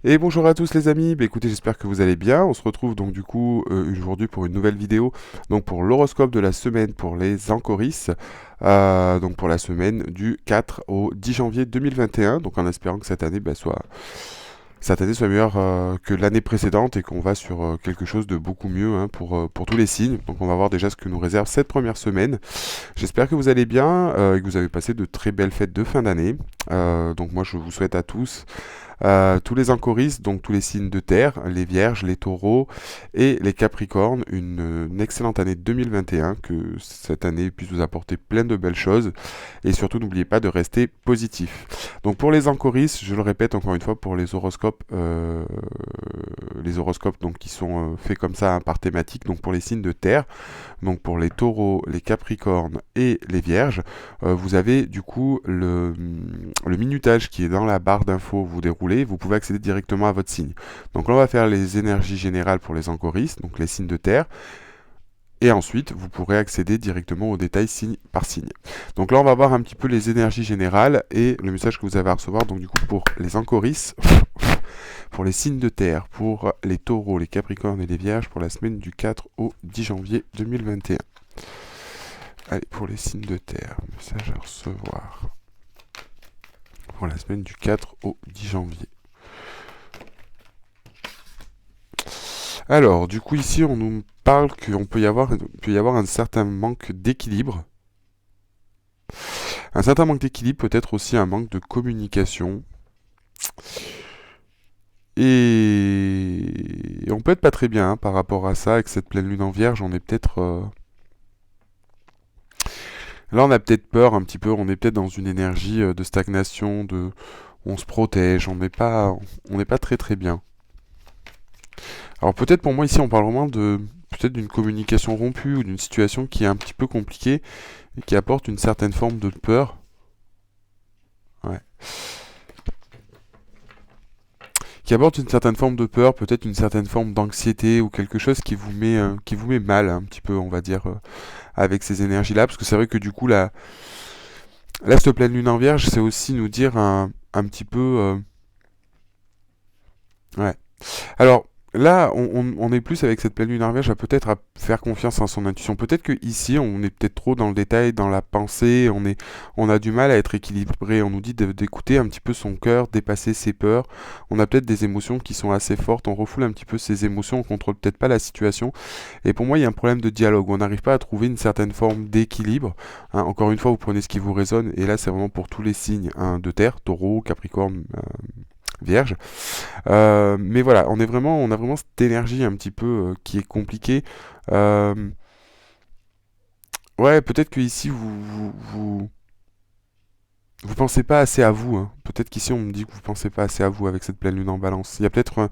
Et bonjour à tous les amis, écoutez, j'espère que vous allez bien. On se retrouve donc du coup aujourd'hui pour une nouvelle vidéo, donc pour l'horoscope de la semaine pour les Ancoris, donc pour la semaine du 4 au 10 janvier 2021, donc en espérant que cette année soit meilleure que l'année précédente et qu'on va sur quelque chose de beaucoup mieux hein, pour tous les signes. Donc on va voir déjà ce que nous réserve cette première semaine. J'espère que vous allez bien et que vous avez passé de très belles fêtes de fin d'année. Donc moi je vous souhaite à tous les encoris, donc tous les signes de terre, les vierges, les taureaux et les capricornes, une excellente année 2021, que cette année puisse vous apporter plein de belles choses et surtout n'oubliez pas de rester positif. Donc pour les encoris, je le répète encore une fois pour les horoscopes donc qui sont faits comme ça hein, par thématique, donc pour les signes de terre, donc pour les taureaux, les capricornes et les vierges, vous avez du coup le minutage qui est dans la barre d'infos, vous déroulez, vous pouvez accéder directement à votre signe. Donc là on va faire les énergies générales pour les ancoris, donc les signes de terre, et ensuite vous pourrez accéder directement aux détails signe par signe. Donc là on va voir un petit peu les énergies générales et le message que vous avez à recevoir, donc du coup pour les ancoris, pour les signes de terre, pour les taureaux, les capricornes et les vierges pour la semaine du 4 au 10 janvier 2021. Allez, pour les signes de terre, message à recevoir pour la semaine du 4 au 10 janvier. Alors, du coup, ici, on nous parle peut y avoir un certain manque d'équilibre. Un certain manque d'équilibre, peut-être aussi un manque de communication. Et on peut être pas très bien hein, par rapport à ça, avec cette pleine lune en vierge, on est peut-être... Là, on a peut-être peur un petit peu, on est peut-être dans une énergie de stagnation, on se protège, on n'est pas très très bien. Alors peut-être pour moi ici, on parle vraiment peut-être d'une communication rompue ou d'une situation qui est un petit peu compliquée et qui apporte une certaine forme de peur. Ouais. Qui apporte une certaine forme de peur, peut-être une certaine forme d'anxiété ou quelque chose qui vous met mal un petit peu, on va dire, avec ces énergies-là, parce que c'est vrai que du coup, là cette pleine lune en vierge, c'est aussi nous dire un petit peu... ouais. Alors, là, on est plus avec cette pleine lune en vierge à peut-être à faire confiance en son intuition. Peut-être que ici, on est peut-être trop dans le détail, dans la pensée, on a du mal à être équilibré. On nous dit d'écouter un petit peu son cœur, dépasser ses peurs. On a peut-être des émotions qui sont assez fortes. On refoule un petit peu ses émotions, on contrôle peut-être pas la situation. Et pour moi, il y a un problème de dialogue. On n'arrive pas à trouver une certaine forme d'équilibre. Hein, encore une fois, vous prenez ce qui vous résonne. Et là, c'est vraiment pour tous les signes hein, de terre, taureau, capricorne, vierge. Mais voilà, on a vraiment cette énergie un petit peu qui est compliquée. Euh, ouais, peut-être que ici vous pensez pas assez à vous. Hein. Peut-être qu'ici on me dit que vous pensez pas assez à vous avec cette pleine lune en balance. Il y a peut-être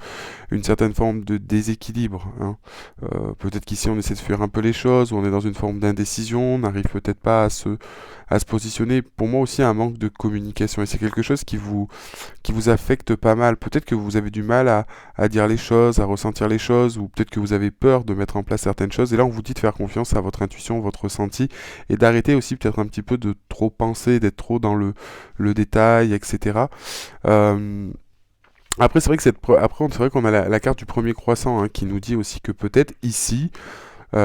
une certaine forme de déséquilibre. Hein. Peut-être qu'ici on essaie de fuir un peu les choses, ou on est dans une forme d'indécision, on n'arrive peut-être pas à se positionner. Pour moi aussi un manque de communication. Et c'est quelque chose qui vous affecte pas mal. Peut-être que vous avez du mal à dire les choses, à ressentir les choses, ou peut-être que vous avez peur de mettre en place certaines choses. Et là on vous dit de faire confiance à votre intuition, votre ressenti, et d'arrêter aussi peut-être un petit peu de trop penser, d'être trop dans le détail, etc. Euh, après, c'est vrai que c'est vrai qu'on a la carte du premier croissant hein, qui nous dit aussi que peut-être ici, il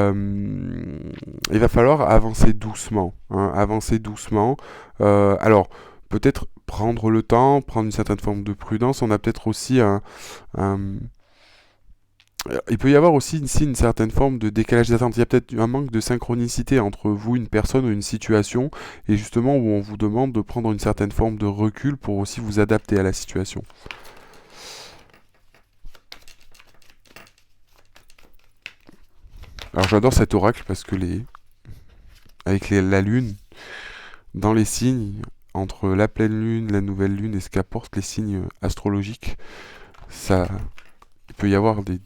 va falloir avancer doucement. Hein, avancer doucement. Alors, peut-être prendre le temps, prendre une certaine forme de prudence. On a peut-être aussi un, il peut y avoir aussi ici une certaine forme de décalage d'attente. Il y a peut-être un manque de synchronicité entre vous, une personne ou une situation, et justement où on vous demande de prendre une certaine forme de recul pour aussi vous adapter à la situation. Alors j'adore cet oracle parce que la lune, dans les signes, entre la pleine lune, la nouvelle lune et ce qu'apportent les signes astrologiques, ça, il peut y avoir des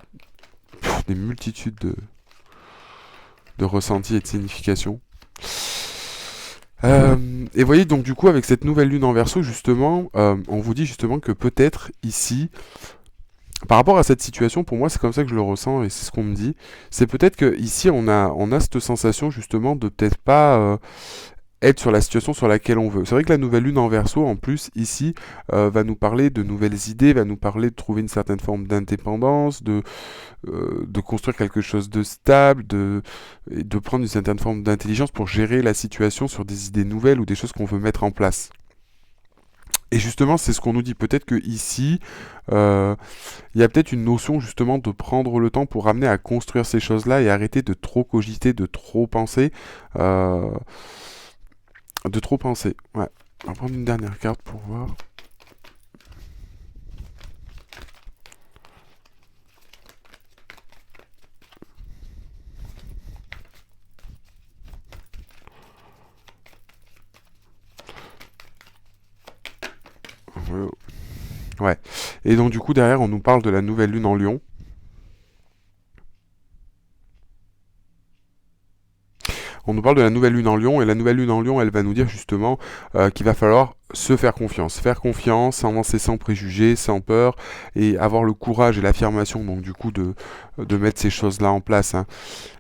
multitudes de ressentis et de significations. Et voyez donc du coup avec cette nouvelle lune en verso justement, on vous dit justement que peut-être ici, par rapport à cette situation, pour moi c'est comme ça que je le ressens et c'est ce qu'on me dit, c'est peut-être que ici on a cette sensation justement de peut-être pas être sur la situation sur laquelle on veut. C'est vrai que la nouvelle lune en Verseau, en plus, ici, va nous parler de nouvelles idées, va nous parler de trouver une certaine forme d'indépendance, de construire quelque chose de stable, et de prendre une certaine forme d'intelligence pour gérer la situation sur des idées nouvelles ou des choses qu'on veut mettre en place. Et justement, c'est ce qu'on nous dit. Peut-être que ici, il y a peut-être une notion justement de prendre le temps pour amener à construire ces choses-là et arrêter de trop cogiter, de trop penser. euh, Ouais. On va prendre une dernière carte pour voir. Ouais. Et donc du coup derrière on nous parle de la nouvelle lune en Lion. On nous parle de la nouvelle lune en Lion et la nouvelle lune en Lion elle va nous dire justement qu'il va falloir se faire confiance, avancer sans préjugés, sans peur et avoir le courage et l'affirmation donc du coup de mettre ces choses là en place. Hein.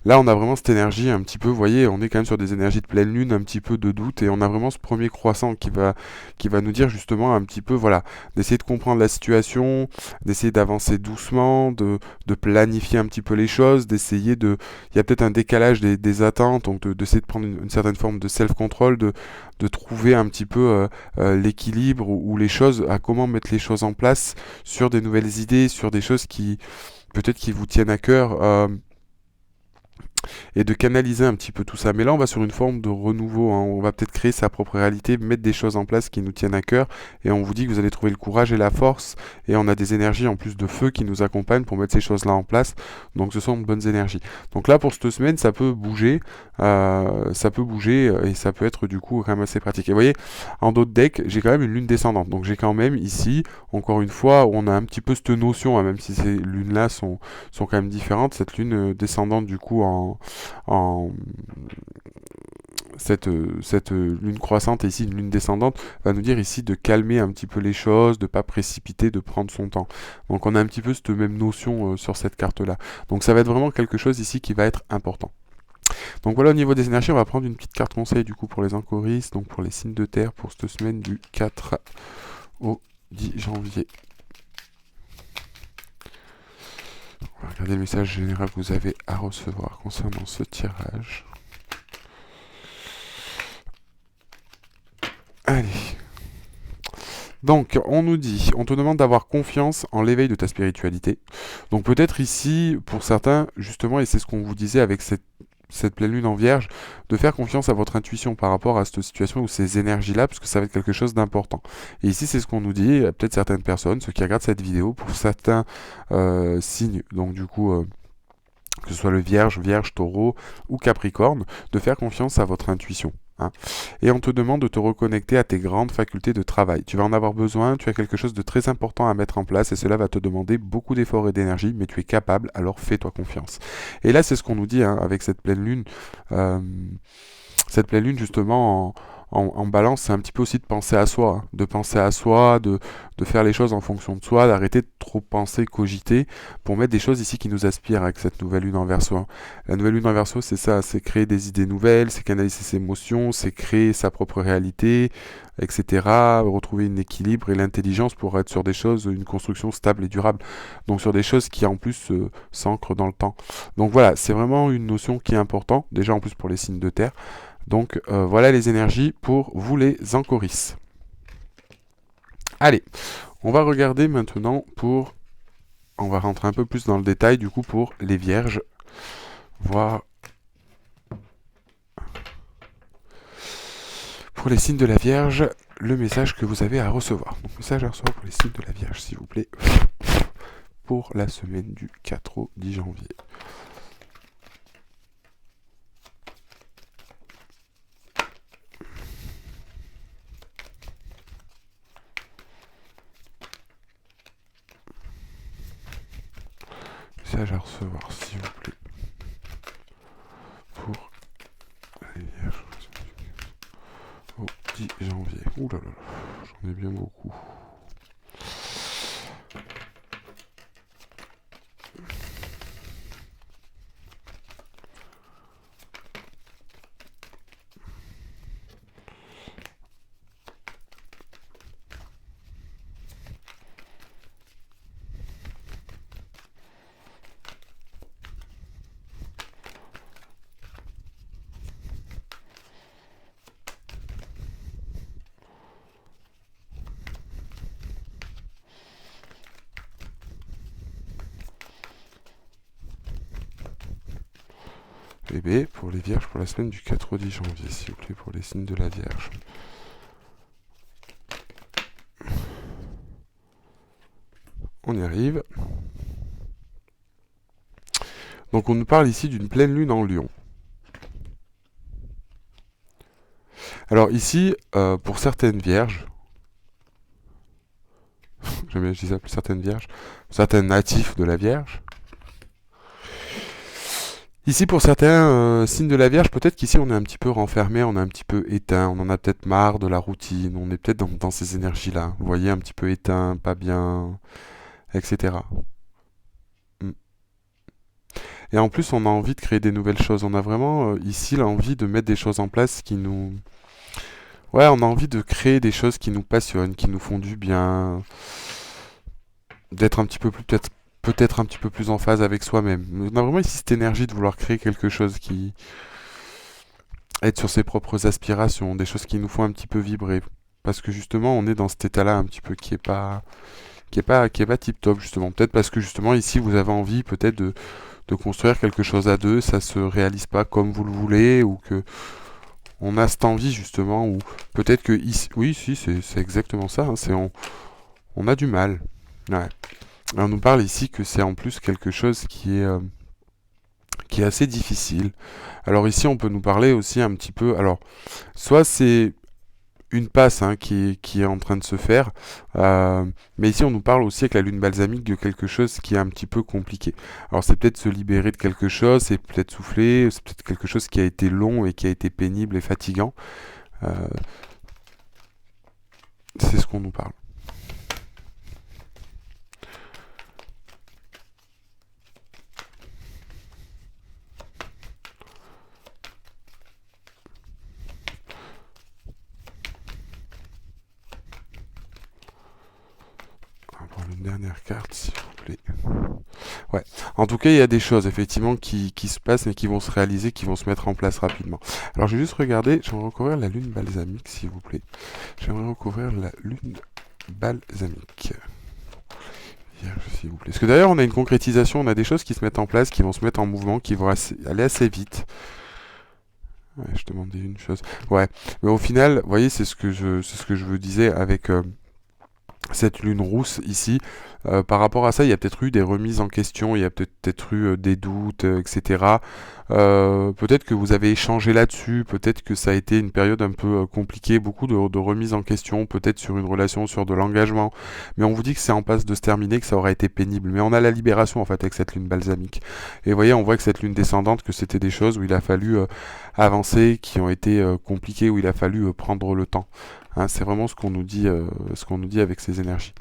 Là, on a vraiment cette énergie un petit peu, vous voyez, on est quand même sur des énergies de pleine lune, un petit peu de doute, et on a vraiment ce premier croissant qui va nous dire justement un petit peu, voilà, d'essayer de comprendre la situation, d'essayer d'avancer doucement, de planifier un petit peu les choses, d'essayer de... Il y a peut-être un décalage des attentes, donc d'essayer de prendre une certaine forme de self-control, de trouver un petit peu l'équilibre ou les choses, à comment mettre les choses en place sur des nouvelles idées, sur des choses qui peut-être qui vous tiennent à cœur. Et de canaliser un petit peu tout ça. Mais là, on va sur une forme de renouveau. Hein. On va peut-être créer sa propre réalité, mettre des choses en place qui nous tiennent à cœur. Et on vous dit que vous allez trouver le courage et la force. Et on a des énergies en plus de feu qui nous accompagnent pour mettre ces choses-là en place. Donc ce sont de bonnes énergies. Donc là, pour cette semaine, ça peut bouger. Et ça peut être du coup quand même assez pratique. Et vous voyez, en d'autres decks, j'ai quand même une lune descendante. Donc j'ai quand même ici, encore une fois, on a un petit peu cette notion, hein, même si ces lunes-là sont quand même différentes. Cette lune descendante du coup en cette lune croissante et ici une lune descendante va nous dire ici de calmer un petit peu les choses, de pas précipiter, de prendre son temps. Donc on a un petit peu cette même notion sur cette carte là. Donc ça va être vraiment quelque chose ici qui va être important. Donc voilà au niveau des énergies, on va prendre une petite carte conseil du coup pour les encoristes, donc pour les signes de terre pour cette semaine du 4 au 10 janvier. On va regarder le message général que vous avez à recevoir concernant ce tirage. Allez. Donc, on nous dit, on te demande d'avoir confiance en l'éveil de ta spiritualité. Donc peut-être ici, pour certains, justement, et c'est ce qu'on vous disait avec cette pleine lune en vierge, de faire confiance à votre intuition par rapport à cette situation ou ces énergies-là, parce que ça va être quelque chose d'important. Et ici, c'est ce qu'on nous dit, peut-être certaines personnes, ceux qui regardent cette vidéo, pour certains signes, donc du coup... que ce soit le vierge, taureau ou capricorne, de faire confiance à votre intuition. Hein. Et on te demande de te reconnecter à tes grandes facultés de travail. Tu vas en avoir besoin, tu as quelque chose de très important à mettre en place et cela va te demander beaucoup d'efforts et d'énergie, mais tu es capable, alors fais-toi confiance. Et là, c'est ce qu'on nous dit hein, avec cette pleine lune. Cette pleine lune, justement, en balance, c'est un petit peu aussi de penser à soi, hein, de penser à soi, de faire les choses en fonction de soi, d'arrêter de trop penser, cogiter, pour mettre des choses ici qui nous aspirent avec cette nouvelle lune en Verseau. Hein. La nouvelle lune en Verseau, c'est ça, c'est créer des idées nouvelles, c'est canaliser ses émotions, c'est créer sa propre réalité, etc. Retrouver un équilibre et l'intelligence pour être sur des choses, une construction stable et durable. Donc sur des choses qui en plus s'ancrent dans le temps. Donc voilà, c'est vraiment une notion qui est importante, déjà en plus pour les signes de terre. Donc voilà les énergies pour vous les encoris. Allez, on va regarder maintenant pour... On va rentrer un peu plus dans le détail du coup pour les vierges. Voir... Pour les signes de la Vierge, le message que vous avez à recevoir. Donc message à recevoir pour les signes de la Vierge s'il vous plaît. Pour la semaine du 4 au 10 janvier. Message à recevoir, s'il vous plaît. Pour les vierges. Au 10 janvier. Ouh là là, j'en ai bien beaucoup. Et B, pour les vierges, pour la semaine du 4 au 10 janvier, s'il vous plaît, pour les signes de la Vierge. On y arrive. Donc on nous parle ici d'une pleine lune en Lion. Alors ici, pour certaines vierges, j'aime bien je dis ça, pour certaines vierges, certains natifs de la Vierge, ici pour certains signes de la Vierge, peut-être qu'ici on est un petit peu renfermé, on est un petit peu éteint, on en a peut-être marre de la routine, on est peut-être dans ces énergies-là, vous voyez, un petit peu éteint, pas bien, etc. Mm. Et en plus, on a envie de créer des nouvelles choses. On a vraiment ici l'envie de mettre des choses en place qui nous... Ouais, on a envie de créer des choses qui nous passionnent, qui nous font du bien, d'être un petit peu plus, peut-être un petit peu plus en phase avec soi-même. On a vraiment ici cette énergie de vouloir créer quelque chose qui... être sur ses propres aspirations, des choses qui nous font un petit peu vibrer. Parce que justement, on est dans cet état-là un petit peu qui est pas tip top justement. Peut-être parce que justement ici vous avez envie peut-être de construire quelque chose à deux, ça se réalise pas comme vous le voulez, ou que on a cette envie justement, ou peut-être que ici, oui, si, c'est exactement ça, hein, on a du mal. Ouais. On nous parle ici que c'est en plus quelque chose qui est assez difficile. Alors ici, on peut nous parler aussi un petit peu. Alors, soit c'est une passe hein, qui est en train de se faire, mais ici on nous parle aussi avec la lune balsamique de quelque chose qui est un petit peu compliqué. Alors c'est peut-être se libérer de quelque chose, c'est peut-être souffler, c'est peut-être quelque chose qui a été long et qui a été pénible et fatigant. Euh, c'est ce qu'on nous parle. On va prendre une dernière carte, s'il vous plaît. Ouais. En tout cas, il y a des choses effectivement qui se passent et qui vont se réaliser, qui vont se mettre en place rapidement. Alors, je vais juste regarder. J'aimerais recouvrir la lune balsamique, s'il vous plaît. J'aimerais recouvrir la lune balsamique. Vierge, s'il vous plaît. Parce que d'ailleurs, on a une concrétisation, on a des choses qui se mettent en place, qui vont se mettre en mouvement, qui vont aller assez vite. Ouais, je demandais une chose. Ouais. Mais au final, vous voyez, c'est ce que je vous disais avec cette lune rousse ici. Par rapport à ça, il y a peut-être eu des remises en question, il y a peut-être eu des doutes, etc. Peut-être que vous avez échangé là-dessus, peut-être que ça a été une période un peu compliquée, beaucoup de remises en question, peut-être sur une relation, sur de l'engagement. Mais on vous dit que c'est en passe de se terminer, que ça aura été pénible. Mais on a la libération en fait avec cette lune balsamique. Et vous voyez, on voit que cette lune descendante, que c'était des choses où il a fallu avancer, qui ont été compliquées, où il a fallu prendre le temps. Hein, c'est vraiment ce qu'on nous dit avec ces énergies.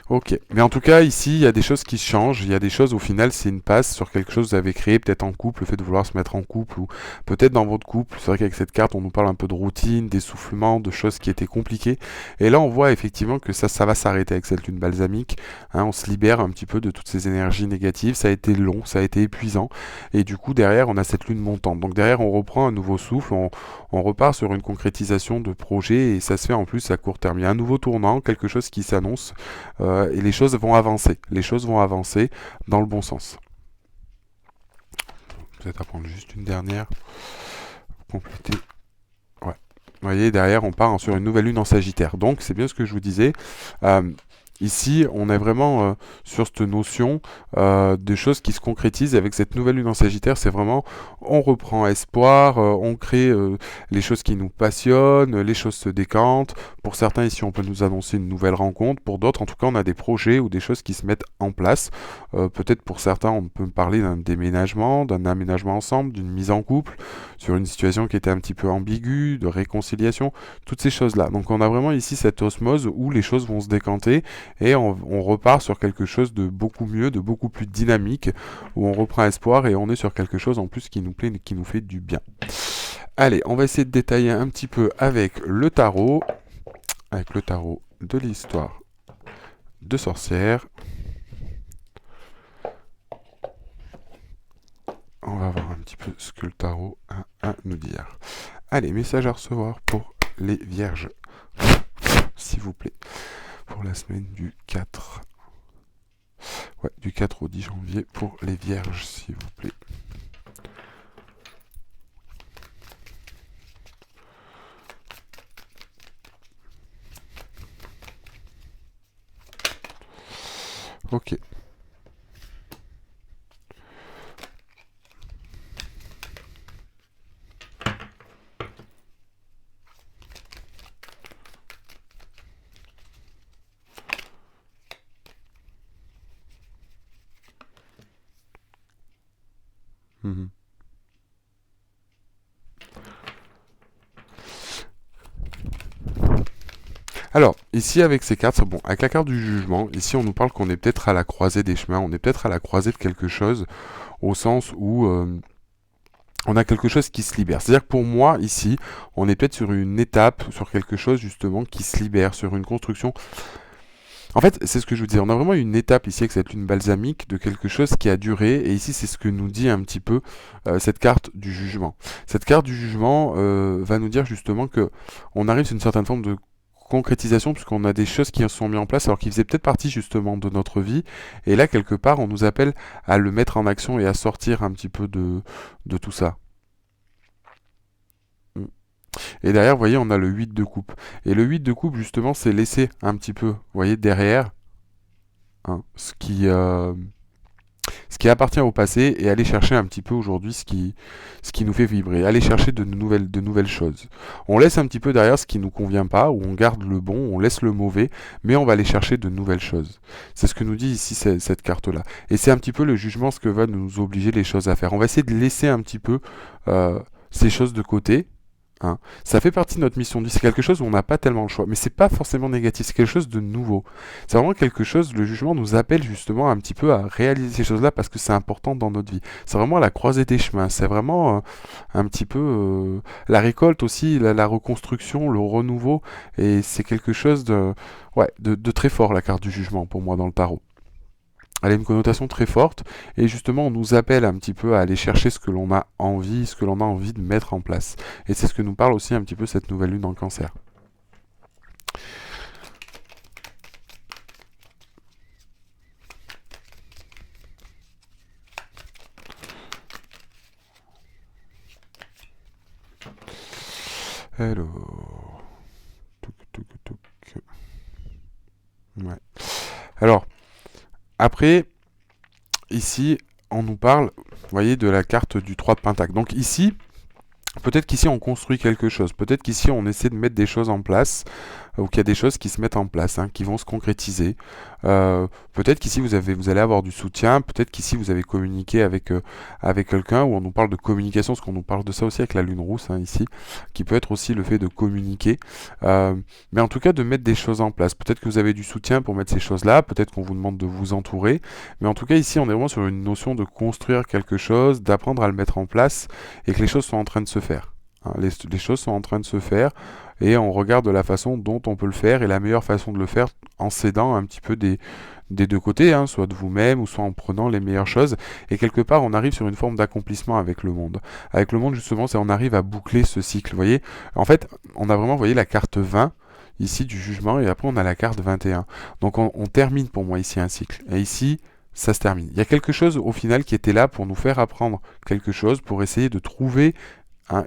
Ok, mais en tout cas ici il y a des choses qui changent, il y a des choses au final c'est une passe sur quelque chose que vous avez créé peut-être en couple, le fait de vouloir se mettre en couple ou peut-être dans votre couple. C'est vrai qu'avec cette carte on nous parle un peu de routine, d'essoufflement, de choses qui étaient compliquées et là on voit effectivement que ça va s'arrêter avec cette lune balsamique, hein, on se libère un petit peu de toutes ces énergies négatives, ça a été long, ça a été épuisant et du coup derrière on a cette lune montante, donc derrière on reprend un nouveau souffle, on repart sur une concrétisation de projet et ça se fait en plus à court terme. Il y a un nouveau tournant, quelque chose qui s'annonce et les choses vont avancer. Les choses vont avancer dans le bon sens. Peut-être à prendre juste une dernière pour compléter. Ouais. Vous voyez, derrière, on part sur une nouvelle lune en Sagittaire. Donc, c'est bien ce que je vous disais. Ici, on est vraiment sur cette notion de choses qui se concrétisent avec cette nouvelle lune en Sagittaire. C'est vraiment, on reprend espoir, on crée les choses qui nous passionnent, les choses se décantent. Pour certains, ici, on peut nous annoncer une nouvelle rencontre. Pour d'autres, en tout cas, on a des projets ou des choses qui se mettent en place. Peut-être pour certains, on peut parler d'un déménagement, d'un aménagement ensemble, d'une mise en couple, sur une situation qui était un petit peu ambiguë, de réconciliation, toutes ces choses-là. Donc, on a vraiment ici cette osmose où les choses vont se décanter et on repart sur quelque chose de beaucoup mieux, de beaucoup plus dynamique, où on reprend espoir et on est sur quelque chose en plus qui nous plaît, qui nous fait du bien. Allez, on va essayer de détailler un petit peu avec le tarot de l'histoire de sorcière. On va voir un petit peu ce que le tarot a à nous dire. Allez, message à recevoir pour les vierges, s'il vous plaît, pour la semaine du 4. Ouais, du 4 au 10 janvier pour les vierges, s'il vous plaît. Ok. Mhm. Alors, ici avec ces cartes, bon, avec la carte du jugement, ici on nous parle qu'on est peut-être à la croisée des chemins, on est peut-être à la croisée de quelque chose, au sens où on a quelque chose qui se libère. C'est-à-dire que pour moi, ici, on est peut-être sur une étape, sur quelque chose justement qui se libère, sur une construction. En fait, c'est ce que je vous disais, on a vraiment une étape ici avec cette lune balsamique de quelque chose qui a duré, et ici c'est ce que nous dit un petit peu cette carte du jugement. Cette carte du jugement va nous dire justement que on arrive sur une certaine forme de concrétisation, puisqu'on a des choses qui se sont mises en place alors qu'ils faisaient peut-être partie justement de notre vie, et là quelque part on nous appelle à le mettre en action et à sortir un petit peu de tout ça. Mm. Et derrière, vous voyez, on a le 8 de coupe. Et le 8 de coupe, justement, c'est laisser un petit peu, vous voyez, derrière, hein, ce qui appartient au passé et aller chercher un petit peu aujourd'hui ce qui nous fait vibrer. Aller chercher de nouvelles choses. On laisse un petit peu derrière ce qui nous convient pas, ou on garde le bon, on laisse le mauvais, mais on va aller chercher de nouvelles choses. C'est ce que nous dit ici cette carte-là. Et c'est un petit peu le jugement, ce que va nous obliger les choses à faire. On va essayer de laisser un petit peu ces choses de côté. Hein. Ça fait partie de notre mission de vie. C'est quelque chose où on n'a pas tellement le choix. Mais c'est pas forcément négatif. C'est quelque chose de nouveau. C'est vraiment quelque chose. Le jugement nous appelle justement un petit peu à réaliser ces choses-là parce que c'est important dans notre vie. C'est vraiment la croisée des chemins. C'est vraiment un petit peu la récolte aussi, la reconstruction, le renouveau. Et c'est quelque chose de très fort, la carte du jugement pour moi dans le tarot. Elle a une connotation très forte et justement on nous appelle un petit peu à aller chercher ce que l'on a envie, ce que l'on a envie de mettre en place. Et c'est ce que nous parle aussi un petit peu cette nouvelle lune en Cancer. Alors, touc, touc, touc. Ouais. Alors, après, ici, on nous parle, vous voyez, de la carte du 3 de Pentacle. Donc ici, peut-être qu'ici on construit quelque chose, peut-être qu'ici on essaie de mettre des choses en place, ou qu'il y a des choses qui se mettent en place, hein, qui vont se concrétiser. Peut-être qu'ici vous allez avoir du soutien, peut-être qu'ici vous avez communiqué avec quelqu'un, où on nous parle de communication, parce qu'on nous parle de ça aussi avec la lune rousse, hein, ici, qui peut être aussi le fait de communiquer, mais en tout cas de mettre des choses en place. Peut-être que vous avez du soutien pour mettre ces choses-là, peut-être qu'on vous demande de vous entourer, mais en tout cas ici on est vraiment sur une notion de construire quelque chose, d'apprendre à le mettre en place, et que les choses sont en train de se faire. Hein, les choses sont en train de se faire et on regarde la façon dont on peut le faire et la meilleure façon de le faire en s'aidant un petit peu des deux côtés, hein, soit de vous-même ou soit en prenant les meilleures choses. Et quelque part, on arrive sur une forme d'accomplissement avec le monde. Avec le monde, justement, c'est on arrive à boucler ce cycle. Vous voyez, en fait, on a vraiment, vous voyez, la carte 20 ici du jugement et après on a la carte 21. Donc on termine pour moi ici un cycle. Et ici, ça se termine. Il y a quelque chose au final qui était là pour nous faire apprendre quelque chose, pour essayer de trouver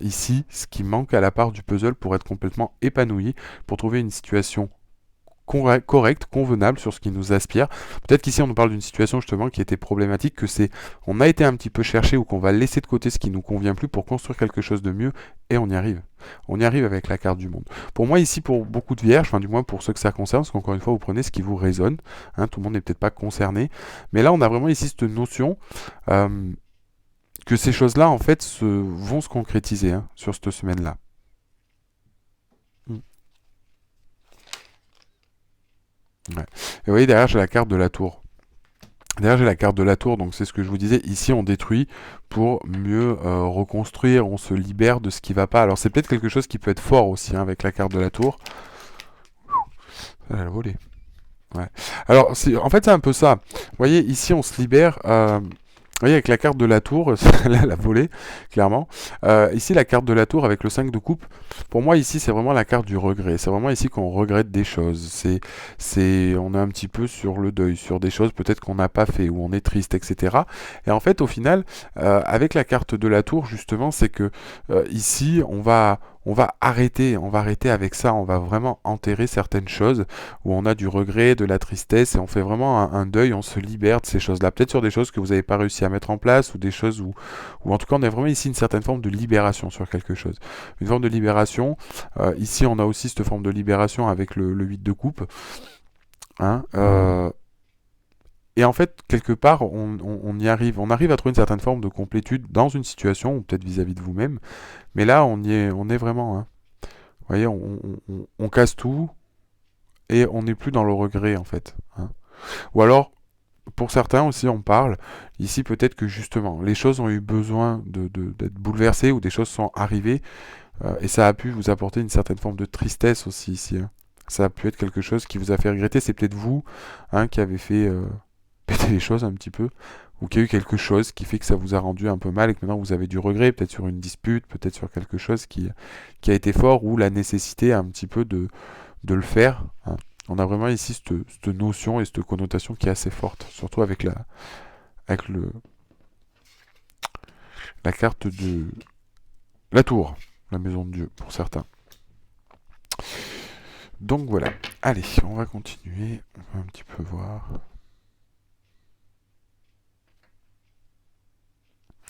ici ce qui manque à la part du puzzle pour être complètement épanoui, pour trouver une situation correcte, convenable sur ce qui nous aspire. Peut-être qu'ici on nous parle d'une situation justement qui était problématique, que c'est on a été un petit peu cherché ou qu'on va laisser de côté ce qui nous convient plus pour construire quelque chose de mieux et on y arrive. On y arrive avec la carte du monde. Pour moi ici, pour beaucoup de vierges, enfin du moins pour ceux que ça concerne, parce qu'encore une fois vous prenez ce qui vous résonne, hein, tout le monde n'est peut-être pas concerné, mais là on a vraiment ici cette notion que ces choses-là en fait vont se concrétiser sur cette semaine-là. Mm. Ouais. Et vous voyez derrière j'ai la carte de la tour. Derrière j'ai la carte de la tour, donc c'est ce que je vous disais, ici on détruit pour mieux reconstruire, on se libère de ce qui va pas. Alors c'est peut-être quelque chose qui peut être fort aussi avec la carte de la tour. Elle a volé. Ouais. Alors en fait c'est un peu ça. Vous voyez ici on se libère. Vous voyez, avec la carte de la tour, là, elle a volé, clairement. Ici, la carte de la tour avec le 5 de coupe, pour moi, ici, c'est vraiment la carte du regret. C'est vraiment ici qu'on regrette des choses. On est un petit peu sur le deuil, sur des choses peut-être qu'on n'a pas fait, ou on est triste, etc. Et en fait, au final, avec la carte de la tour, justement, c'est que ici, on va arrêter avec ça, on va vraiment enterrer certaines choses où on a du regret, de la tristesse, et on fait vraiment un deuil, on se libère de ces choses-là. Peut-être sur des choses que vous n'avez pas réussi à mettre en place, ou des choses où en tout cas on a vraiment ici une certaine forme de libération sur quelque chose. Une forme de libération, ici on a aussi cette forme de libération avec le 8 de coupe, hein, et en fait, quelque part, on y arrive. On arrive à trouver une certaine forme de complétude dans une situation, ou peut-être vis-à-vis de vous-même. Mais là, on est vraiment, hein. Vous voyez, on casse tout et on n'est plus dans le regret, en fait, hein. Ou alors, pour certains aussi, on parle. Ici, peut-être que justement, les choses ont eu besoin d'être bouleversées ou des choses sont arrivées et ça a pu vous apporter une certaine forme de tristesse aussi ici, hein. Ça a pu être quelque chose qui vous a fait regretter. C'est peut-être vous, hein, qui avez fait péter les choses un petit peu, ou qu'il y a eu quelque chose qui fait que ça vous a rendu un peu mal et que maintenant vous avez du regret, peut-être sur une dispute, peut-être sur quelque chose qui a été fort, ou la nécessité un petit peu de le faire, hein. On a vraiment ici cette notion et cette connotation qui est assez forte, surtout avec avec la carte de la tour, la maison de Dieu pour certains. Donc voilà, allez, on va continuer, on va un petit peu voir.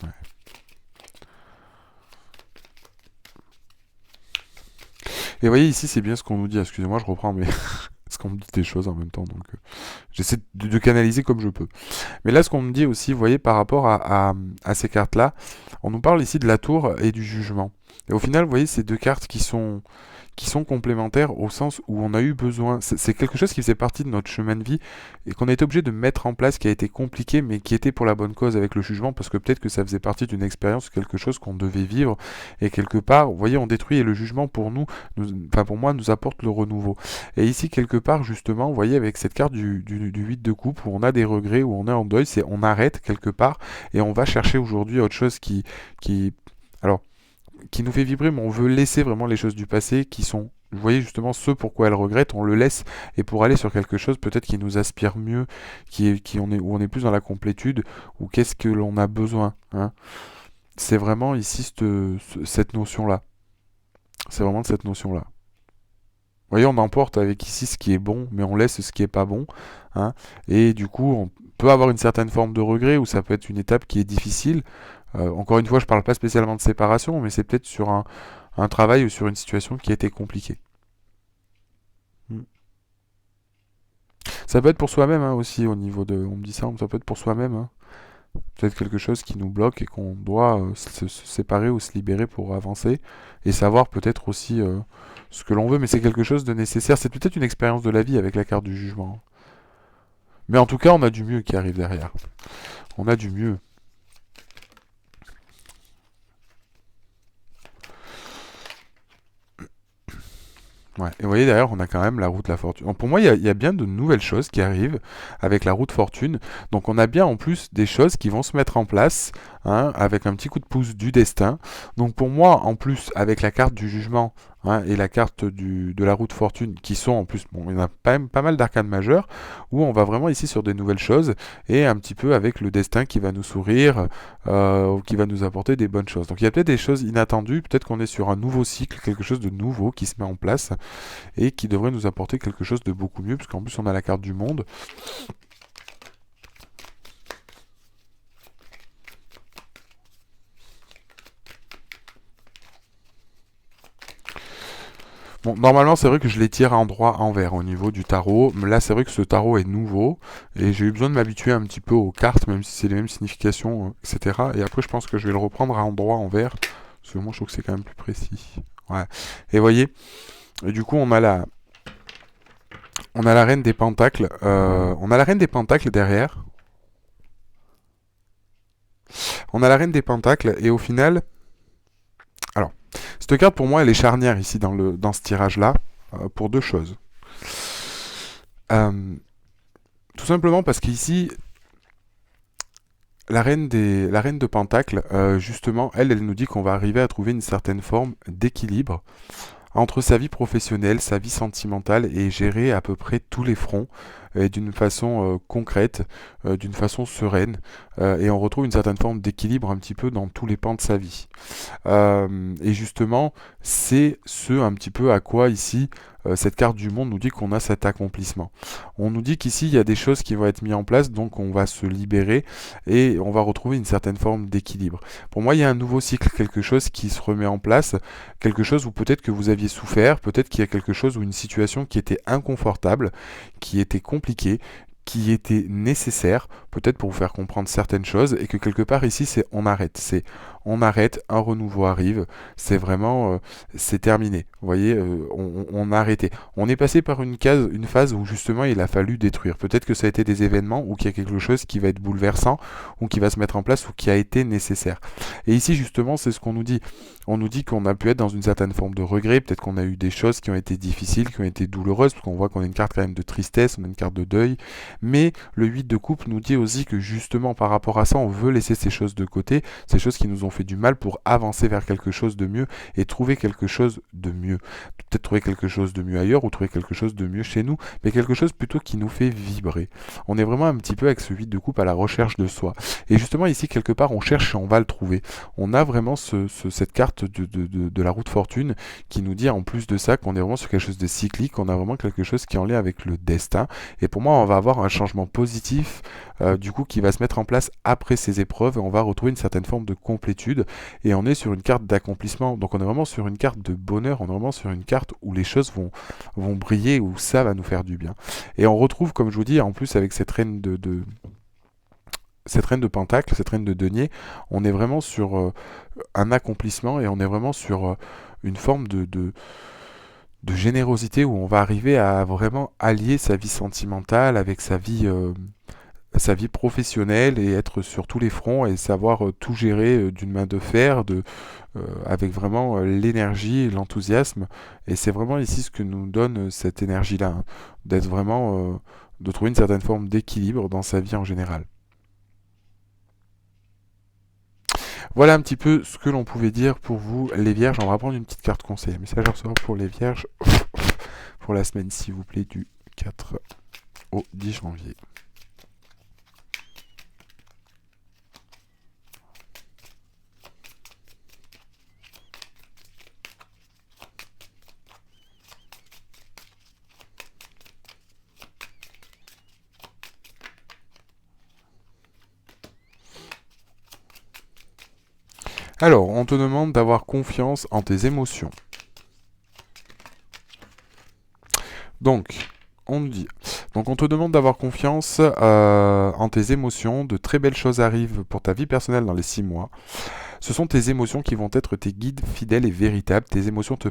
Ouais. Et vous voyez ici, c'est bien ce qu'on nous dit. Excusez-moi, je reprends, mais parce qu'on me dit des choses en même temps, donc j'essaie de canaliser comme je peux. Mais là, ce qu'on me dit aussi, vous voyez, par rapport à ces cartes-là, on nous parle ici de la tour et du jugement. Et au final, vous voyez, ces deux cartes qui sont complémentaires au sens où on a eu besoin. C'est quelque chose qui faisait partie de notre chemin de vie et qu'on a été obligé de mettre en place, qui a été compliqué, mais qui était pour la bonne cause avec le jugement, parce que peut-être que ça faisait partie d'une expérience, quelque chose qu'on devait vivre. Et quelque part, vous voyez, on détruit et le jugement pour enfin pour moi, nous apporte le renouveau. Et ici, quelque part, justement, vous voyez, avec cette carte du 8 de coupe, où on a des regrets, où on est en deuil, c'est on arrête quelque part et on va chercher aujourd'hui autre chose qui, alors, qui nous fait vibrer, mais on veut laisser vraiment les choses du passé qui sont, vous voyez justement ce pourquoi elle regrette, on le laisse et pour aller sur quelque chose peut-être qui nous aspire mieux, où on est plus dans la complétude, ou qu'est-ce que l'on a besoin, hein. C'est vraiment ici cette notion-là. C'est vraiment de cette notion-là. Vous voyez, on emporte avec ici ce qui est bon, mais on laisse ce qui est pas bon, hein. Et du coup, on peut avoir une certaine forme de regret, ou ça peut être une étape qui est difficile. Encore une fois, je parle pas spécialement de séparation, mais c'est peut-être sur un travail ou sur une situation qui a été compliquée. Mm. Ça peut être pour soi-même, hein, aussi, au niveau de... On me dit ça, ça peut être pour soi-même, hein. Peut-être quelque chose qui nous bloque et qu'on doit se séparer ou se libérer pour avancer. Et savoir peut-être aussi ce que l'on veut, mais c'est quelque chose de nécessaire. C'est peut-être une expérience de la vie avec la carte du jugement. Mais en tout cas, on a du mieux qui arrive derrière. On a du mieux. Ouais. Et vous voyez, derrière, on a quand même la route de la fortune. Donc, pour moi, il y a bien de nouvelles choses qui arrivent avec la route fortune. Donc on a bien en plus des choses qui vont se mettre en place, hein, avec un petit coup de pouce du destin. Donc pour moi, en plus, avec la carte du jugement, hein, et la carte de la route fortune, qui sont en plus, bon, il y en a quand même pas mal d'arcanes majeures, où on va vraiment ici sur des nouvelles choses, et un petit peu avec le destin qui va nous sourire, ou qui va nous apporter des bonnes choses. Donc il y a peut-être des choses inattendues, peut-être qu'on est sur un nouveau cycle, quelque chose de nouveau qui se met en place, et qui devrait nous apporter quelque chose de beaucoup mieux, puisqu'en plus on a la carte du monde. Bon, normalement, c'est vrai que je les tire à endroit envers au niveau du tarot. Mais là, c'est vrai que ce tarot est nouveau et j'ai eu besoin de m'habituer un petit peu aux cartes, même si c'est les mêmes significations, etc. Et après, je pense que je vais le reprendre à endroit envers, parce que moi, je trouve que c'est quand même plus précis. Ouais. Et voyez, et du coup, on a la reine des pentacles. On a la reine des pentacles derrière. On a la reine des pentacles et au final, alors, cette carte pour moi, elle est charnière ici dans ce tirage-là, pour deux choses. Euh, Tout simplement parce qu'ici, la reine de Pentacle, justement, elle nous dit qu'on va arriver à trouver une certaine forme d'équilibre entre sa vie professionnelle, sa vie sentimentale et gérer à peu près tous les fronts et d'une façon concrète, d'une façon sereine, et on retrouve une certaine forme d'équilibre un petit peu dans tous les pans de sa vie. Et justement, c'est ce un petit peu à quoi ici cette carte du monde nous dit qu'on a cet accomplissement. On nous dit qu'ici il y a des choses qui vont être mises en place, donc on va se libérer et on va retrouver une certaine forme d'équilibre. Pour moi, il y a un nouveau cycle, quelque chose qui se remet en place, quelque chose où peut-être que vous aviez souffert, peut-être qu'il y a quelque chose ou une situation qui était inconfortable, qui était compliquée, qui était nécessaire, peut-être pour vous faire comprendre certaines choses, et que quelque part ici c'est on arrête, un renouveau arrive, c'est vraiment c'est terminé. Vous voyez, on a arrêté. On est passé par une phase où justement il a fallu détruire. Peut-être que ça a été des événements ou qu'il y a quelque chose qui va être bouleversant ou qui va se mettre en place ou qui a été nécessaire. Et ici justement c'est ce qu'on nous dit. On nous dit qu'on a pu être dans une certaine forme de regret, peut-être qu'on a eu des choses qui ont été difficiles, qui ont été douloureuses, parce qu'on voit qu'on a une carte quand même de tristesse, on a une carte de deuil, mais le 8 de coupe nous dit aussi que justement par rapport à ça, on veut laisser ces choses de côté, ces choses qui nous ont fait du mal pour avancer vers quelque chose de mieux et trouver quelque chose de mieux. Peut-être trouver quelque chose de mieux ailleurs ou trouver quelque chose de mieux chez nous, mais quelque chose plutôt qui nous fait vibrer. On est vraiment un petit peu avec ce 8 de coupe à la recherche de soi. Et justement ici, quelque part, on cherche et on va le trouver. On a vraiment cette carte de la route fortune qui nous dit en plus de ça qu'on est vraiment sur quelque chose de cyclique, on a vraiment quelque chose qui est en lien avec le destin. Et pour moi, on va avoir un changement positif du coup qui va se mettre en place après ces épreuves et on va retrouver une certaine forme de complétude et on est sur une carte d'accomplissement. Donc on est vraiment sur une carte de bonheur, on est vraiment sur une carte où les choses vont briller, où ça va nous faire du bien. Et on retrouve, comme je vous dis, en plus avec cette reine cette reine de Pentacle, cette reine de denier, on est vraiment sur un accomplissement et on est vraiment sur une forme de générosité où on va arriver à vraiment allier sa vie sentimentale avec sa vie professionnelle et être sur tous les fronts et savoir tout gérer d'une main de fer, avec vraiment l'énergie et l'enthousiasme. Et c'est vraiment ici ce que nous donne cette énergie-là, hein, d'être vraiment, de trouver une certaine forme d'équilibre dans sa vie en général. Voilà un petit peu ce que l'on pouvait dire pour vous, les vierges. On va prendre une petite carte conseil. Un message à recevoir pour les vierges pour la semaine, s'il vous plaît, du 4 au 10 janvier. Alors, on te demande d'avoir confiance en tes émotions. Donc, on nous dit, donc on te demande d'avoir confiance en tes émotions. De très belles choses arrivent pour ta vie personnelle dans les 6 mois. Ce sont tes émotions qui vont être tes guides fidèles et véritables. Tes émotions te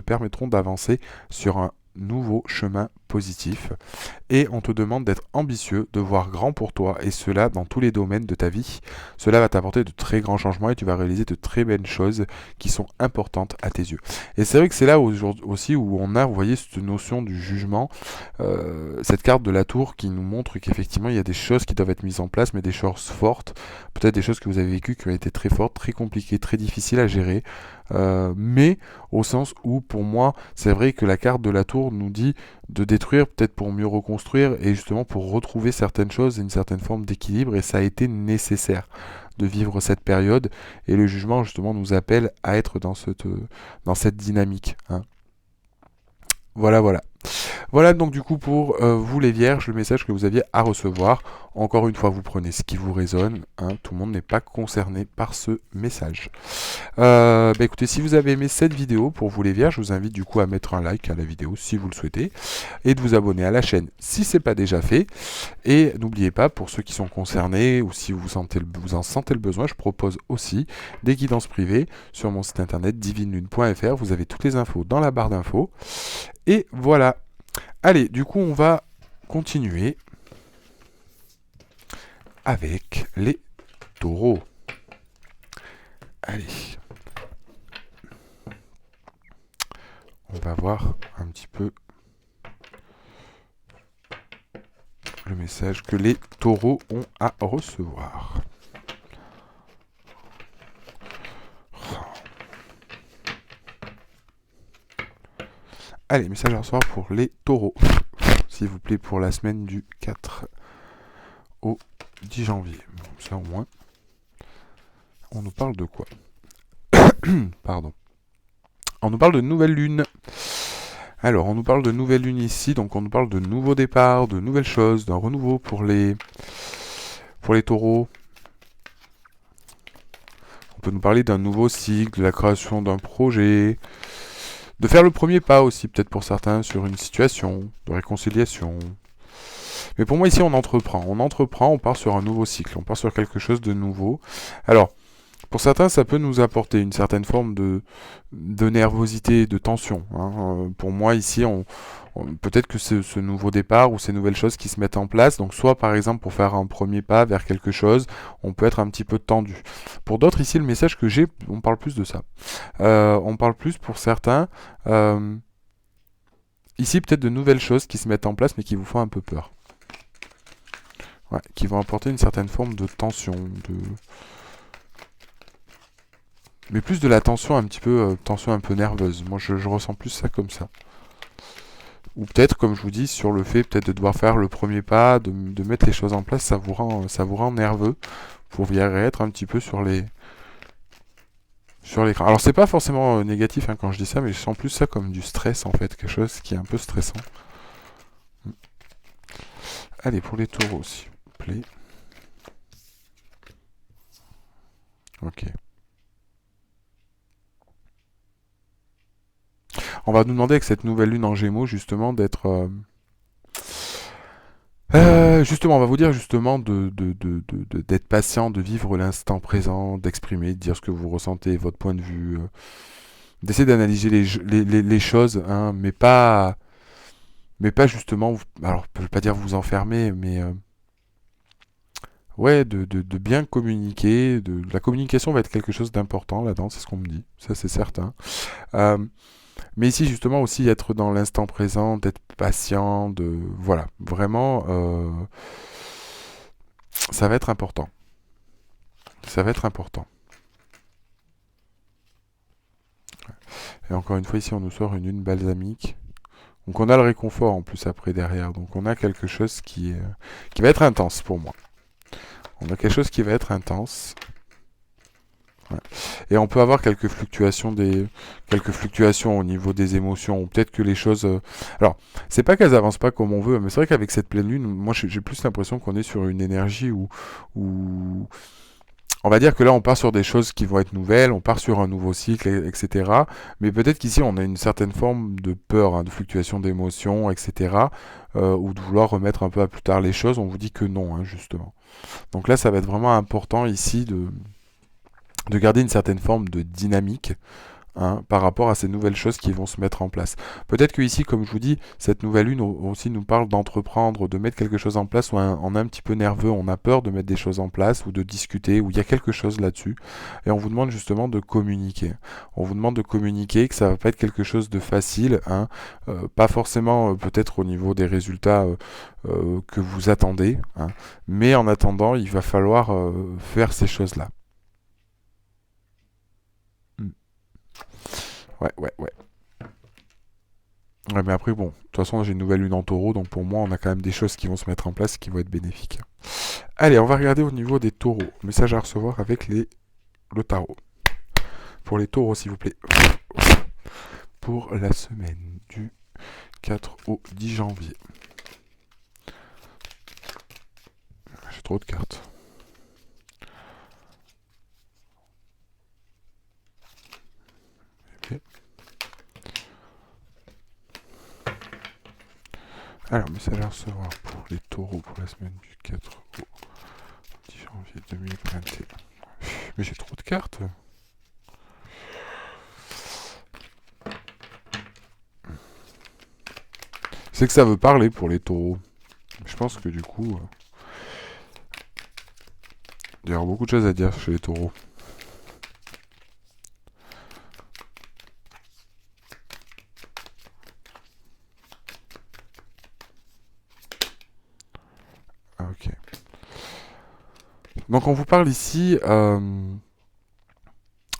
permettront d'avancer sur un nouveau chemin positif. Et on te demande d'être ambitieux, de voir grand pour toi, et cela dans tous les domaines de ta vie. Cela va t'apporter de très grands changements et tu vas réaliser de très belles choses qui sont importantes à tes yeux. Et c'est vrai que c'est là aussi où on a, vous voyez, cette notion du jugement, cette carte de la tour qui nous montre qu'effectivement il y a des choses qui doivent être mises en place, mais des choses fortes, peut-être des choses que vous avez vécues qui ont été très fortes, très compliquées, très difficiles à gérer, mais au sens où pour moi c'est vrai que la carte de la tour nous dit de détruire peut-être pour mieux reconstruire et justement pour retrouver certaines choses et une certaine forme d'équilibre, et ça a été nécessaire de vivre cette période et le jugement justement nous appelle à être dans cette dynamique, hein. Voilà. Voilà donc du coup pour vous les vierges, le message que vous aviez à recevoir. Encore une fois, vous prenez ce qui vous résonne, hein, tout le monde n'est pas concerné par ce message. Écoutez, si vous avez aimé cette vidéo, pour vous les vierges, je vous invite du coup à mettre un like à la vidéo si vous le souhaitez, et de vous abonner à la chaîne si ce n'est pas déjà fait. Et n'oubliez pas, pour ceux qui sont concernés, ou si vous en sentez le besoin, je propose aussi des guidances privées sur mon site internet divinelune.fr. Vous avez toutes les infos dans la barre d'infos. Et voilà. Allez, du coup, on va continuer avec les taureaux. Allez. On va voir un petit peu le message que les taureaux ont à recevoir. Allez, message à recevoir pour les taureaux, s'il vous plaît, pour la semaine du 4 au 10 janvier. Bon, ça au moins. On nous parle de quoi? Pardon. On nous parle de nouvelle lune. Alors, on nous parle de nouvelle lune ici, donc on nous parle de nouveaux départs, de nouvelles choses, d'un renouveau pour les taureaux. On peut nous parler d'un nouveau cycle, de la création d'un projet, de faire le premier pas aussi, peut-être pour certains, sur une situation de réconciliation. Mais pour moi, ici, on entreprend. On part sur un nouveau cycle, on part sur quelque chose de nouveau. Alors, pour certains, ça peut nous apporter une certaine forme de nervosité, de tension. Pour moi, ici, peut-être que ce nouveau départ ou ces nouvelles choses qui se mettent en place, donc soit par exemple pour faire un premier pas vers quelque chose, on peut être un petit peu tendu. Pour d'autres, ici, le message que j'ai, on parle plus de ça. On parle plus pour certains, ici peut-être de nouvelles choses qui se mettent en place mais qui vous font un peu peur. Ouais, qui vont apporter une certaine forme de tension, mais plus de la tension un petit peu, tension un peu nerveuse. Moi, je ressens plus ça comme ça. Ou peut-être, comme je vous dis, sur le fait peut-être de devoir faire le premier pas, de mettre les choses en place, ça vous rend nerveux. Vous pourriez être un petit peu sur l'écran. Alors, c'est pas forcément négatif quand je dis ça, mais je sens plus ça comme du stress en fait, quelque chose qui est un peu stressant. Allez, pour les taureaux, s'il vous plaît. Ok. On va nous demander avec cette nouvelle lune en Gémeaux justement d'être... justement, on va vous dire justement d'être patient, de vivre l'instant présent, d'exprimer, de dire ce que vous ressentez, votre point de vue, d'essayer d'analyser les choses, mais pas justement, alors je ne veux pas dire vous enfermer, mais ouais, de bien communiquer. La communication va être quelque chose d'important là-dedans, c'est ce qu'on me dit, ça c'est certain. Euh, Mais ici, justement, aussi être dans l'instant présent, d'être patient, voilà, vraiment, ça va être important. Ça va être important. Et encore une fois, ici, on nous sort une lune balsamique. Donc on a le réconfort en plus après derrière. Donc on a quelque chose qui va être intense pour moi. On a quelque chose qui va être intense. Ouais. Et on peut avoir quelques fluctuations au niveau des émotions, ou peut-être que les choses. Alors, c'est pas qu'elles avancent pas comme on veut, mais c'est vrai qu'avec cette pleine lune, moi j'ai plus l'impression qu'on est sur une énergie où on va dire que là on part sur des choses qui vont être nouvelles, on part sur un nouveau cycle, etc. Mais peut-être qu'ici on a une certaine forme de peur, de fluctuation d'émotions, etc. Ou de vouloir remettre un peu à plus tard les choses. On vous dit que non, justement. Donc là, ça va être vraiment important ici de garder une certaine forme de dynamique par rapport à ces nouvelles choses qui vont se mettre en place. Peut-être que ici, comme je vous dis, cette nouvelle lune aussi nous parle d'entreprendre, de mettre quelque chose en place où on est un petit peu nerveux, on a peur de mettre des choses en place ou de discuter, où il y a quelque chose là-dessus. Et on vous demande justement de communiquer. On vous demande de communiquer, que ça va pas être quelque chose de facile, pas forcément peut-être au niveau des résultats que vous attendez, mais en attendant, il va falloir faire ces choses-là. Ouais, ouais, ouais. Ouais, mais après, bon, de toute façon, j'ai une nouvelle lune en taureau, donc pour moi, on a quand même des choses qui vont se mettre en place qui vont être bénéfiques. Allez, on va regarder au niveau des taureaux. Message à recevoir avec le tarot. Pour les taureaux, s'il vous plaît. Pour la semaine du 4 au 10 janvier. J'ai trop de cartes. Okay. Alors, message à recevoir pour les taureaux pour la semaine du 4 au 10 janvier 2021. Mais j'ai trop de cartes. C'est que ça veut parler pour les taureaux. Je pense que du coup, il y aura beaucoup de choses à dire chez les taureaux. Ok. Donc on vous parle ici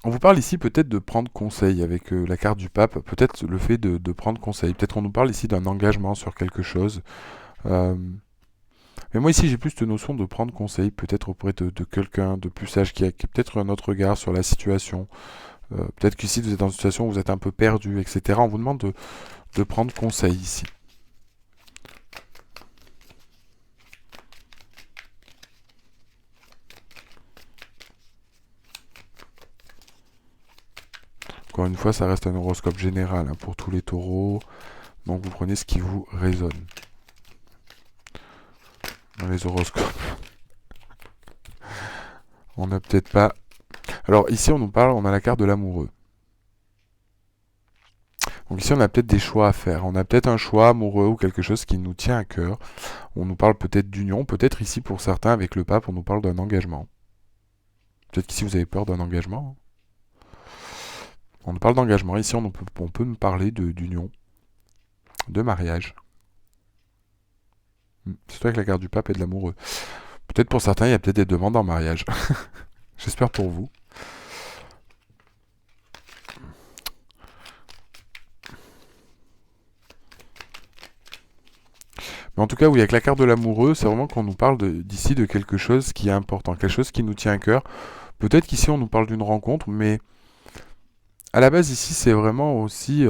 On vous parle ici peut-être de prendre conseil avec la carte du pape, peut-être le fait de prendre conseil. Peut-être qu'on nous parle ici d'un engagement sur quelque chose. Euh, mais moi ici j'ai plus de notion de prendre conseil, peut-être auprès de quelqu'un de plus sage qui a peut-être un autre regard sur la situation. Peut-être qu'ici vous êtes dans une situation où vous êtes un peu perdu, etc. On vous demande de prendre conseil ici. Encore une fois, ça reste un horoscope général hein, pour tous les taureaux. Donc vous prenez ce qui vous résonne. Dans les horoscopes, on n'a peut-être pas... Alors ici on nous parle, on a la carte de l'amoureux. Donc ici on a peut-être des choix à faire. On a peut-être un choix amoureux ou quelque chose qui nous tient à cœur. On nous parle peut-être d'union. Peut-être ici pour certains avec le pape on nous parle d'un engagement. Peut-être qu'ici vous avez peur d'un engagement. On nous parle d'engagement. Ici on peut nous parler d'union, de mariage. Surtout avec la carte du pape et de l'amoureux. Peut-être pour certains, il y a peut-être des demandes en mariage. J'espère pour vous. Mais en tout cas, oui, avec la carte de l'amoureux, c'est vraiment qu'on nous parle d'ici de quelque chose qui est important, quelque chose qui nous tient à cœur. Peut-être qu'ici, on nous parle d'une rencontre, mais à la base, ici, c'est vraiment aussi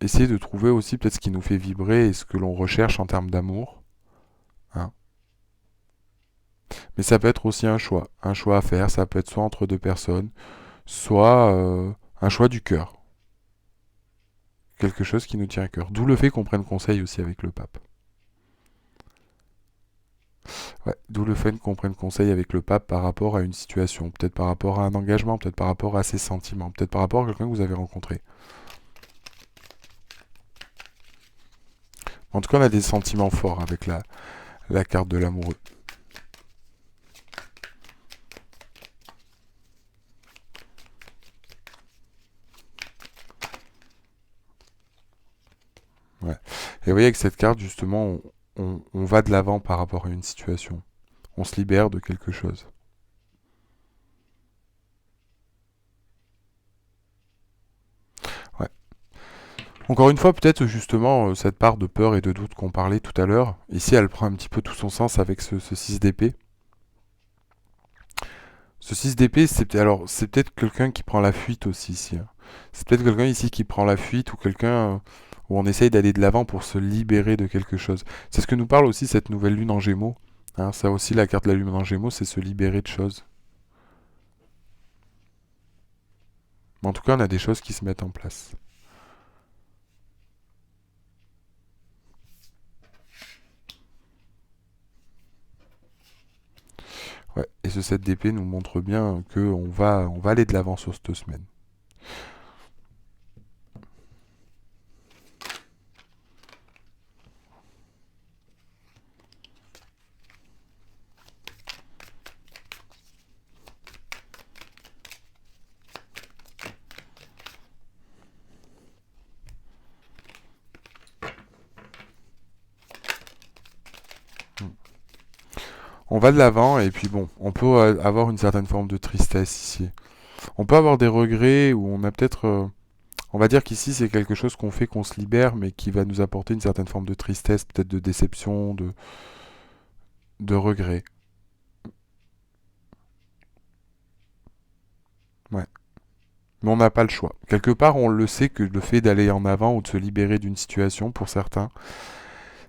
essayer de trouver aussi peut-être ce qui nous fait vibrer et ce que l'on recherche en termes d'amour. Hein. Mais ça peut être aussi un choix à faire. Ça peut être soit entre deux personnes, soit un choix du cœur. Quelque chose qui nous tient à cœur. D'où le fait qu'on prenne conseil aussi avec le pape. Ouais, d'où le fait qu'on prenne conseil avec le pape par rapport à une situation, peut-être par rapport à un engagement, peut-être par rapport à ses sentiments, peut-être par rapport à quelqu'un que vous avez rencontré. En tout cas, on a des sentiments forts avec la carte de l'amoureux. Ouais. Et vous voyez, avec cette carte, justement, on va de l'avant par rapport à une situation. On se libère de quelque chose. Ouais. Encore une fois, peut-être justement, cette part de peur et de doute qu'on parlait tout à l'heure, ici, elle prend un petit peu tout son sens avec ce 6 d'épée. Ce 6 d'épée, c'est peut-être quelqu'un qui prend la fuite aussi ici. Hein. C'est peut-être quelqu'un ici qui prend la fuite ou quelqu'un où on essaye d'aller de l'avant pour se libérer de quelque chose. C'est ce que nous parle aussi cette nouvelle lune en Gémeaux. Hein, ça aussi, la carte de la lune en Gémeaux, c'est se libérer de choses. Mais en tout cas, on a des choses qui se mettent en place. Ouais. Et ce 7 d'épée nous montre bien qu'on va aller de l'avant sur cette semaine. On va de l'avant et puis bon, on peut avoir une certaine forme de tristesse ici. On peut avoir des regrets ou on a peut-être... on va dire qu'ici c'est quelque chose qu'on fait, qu'on se libère, mais qui va nous apporter une certaine forme de tristesse, peut-être de déception, de regret. Ouais. Mais on n'a pas le choix. Quelque part, on le sait que le fait d'aller en avant ou de se libérer d'une situation, pour certains,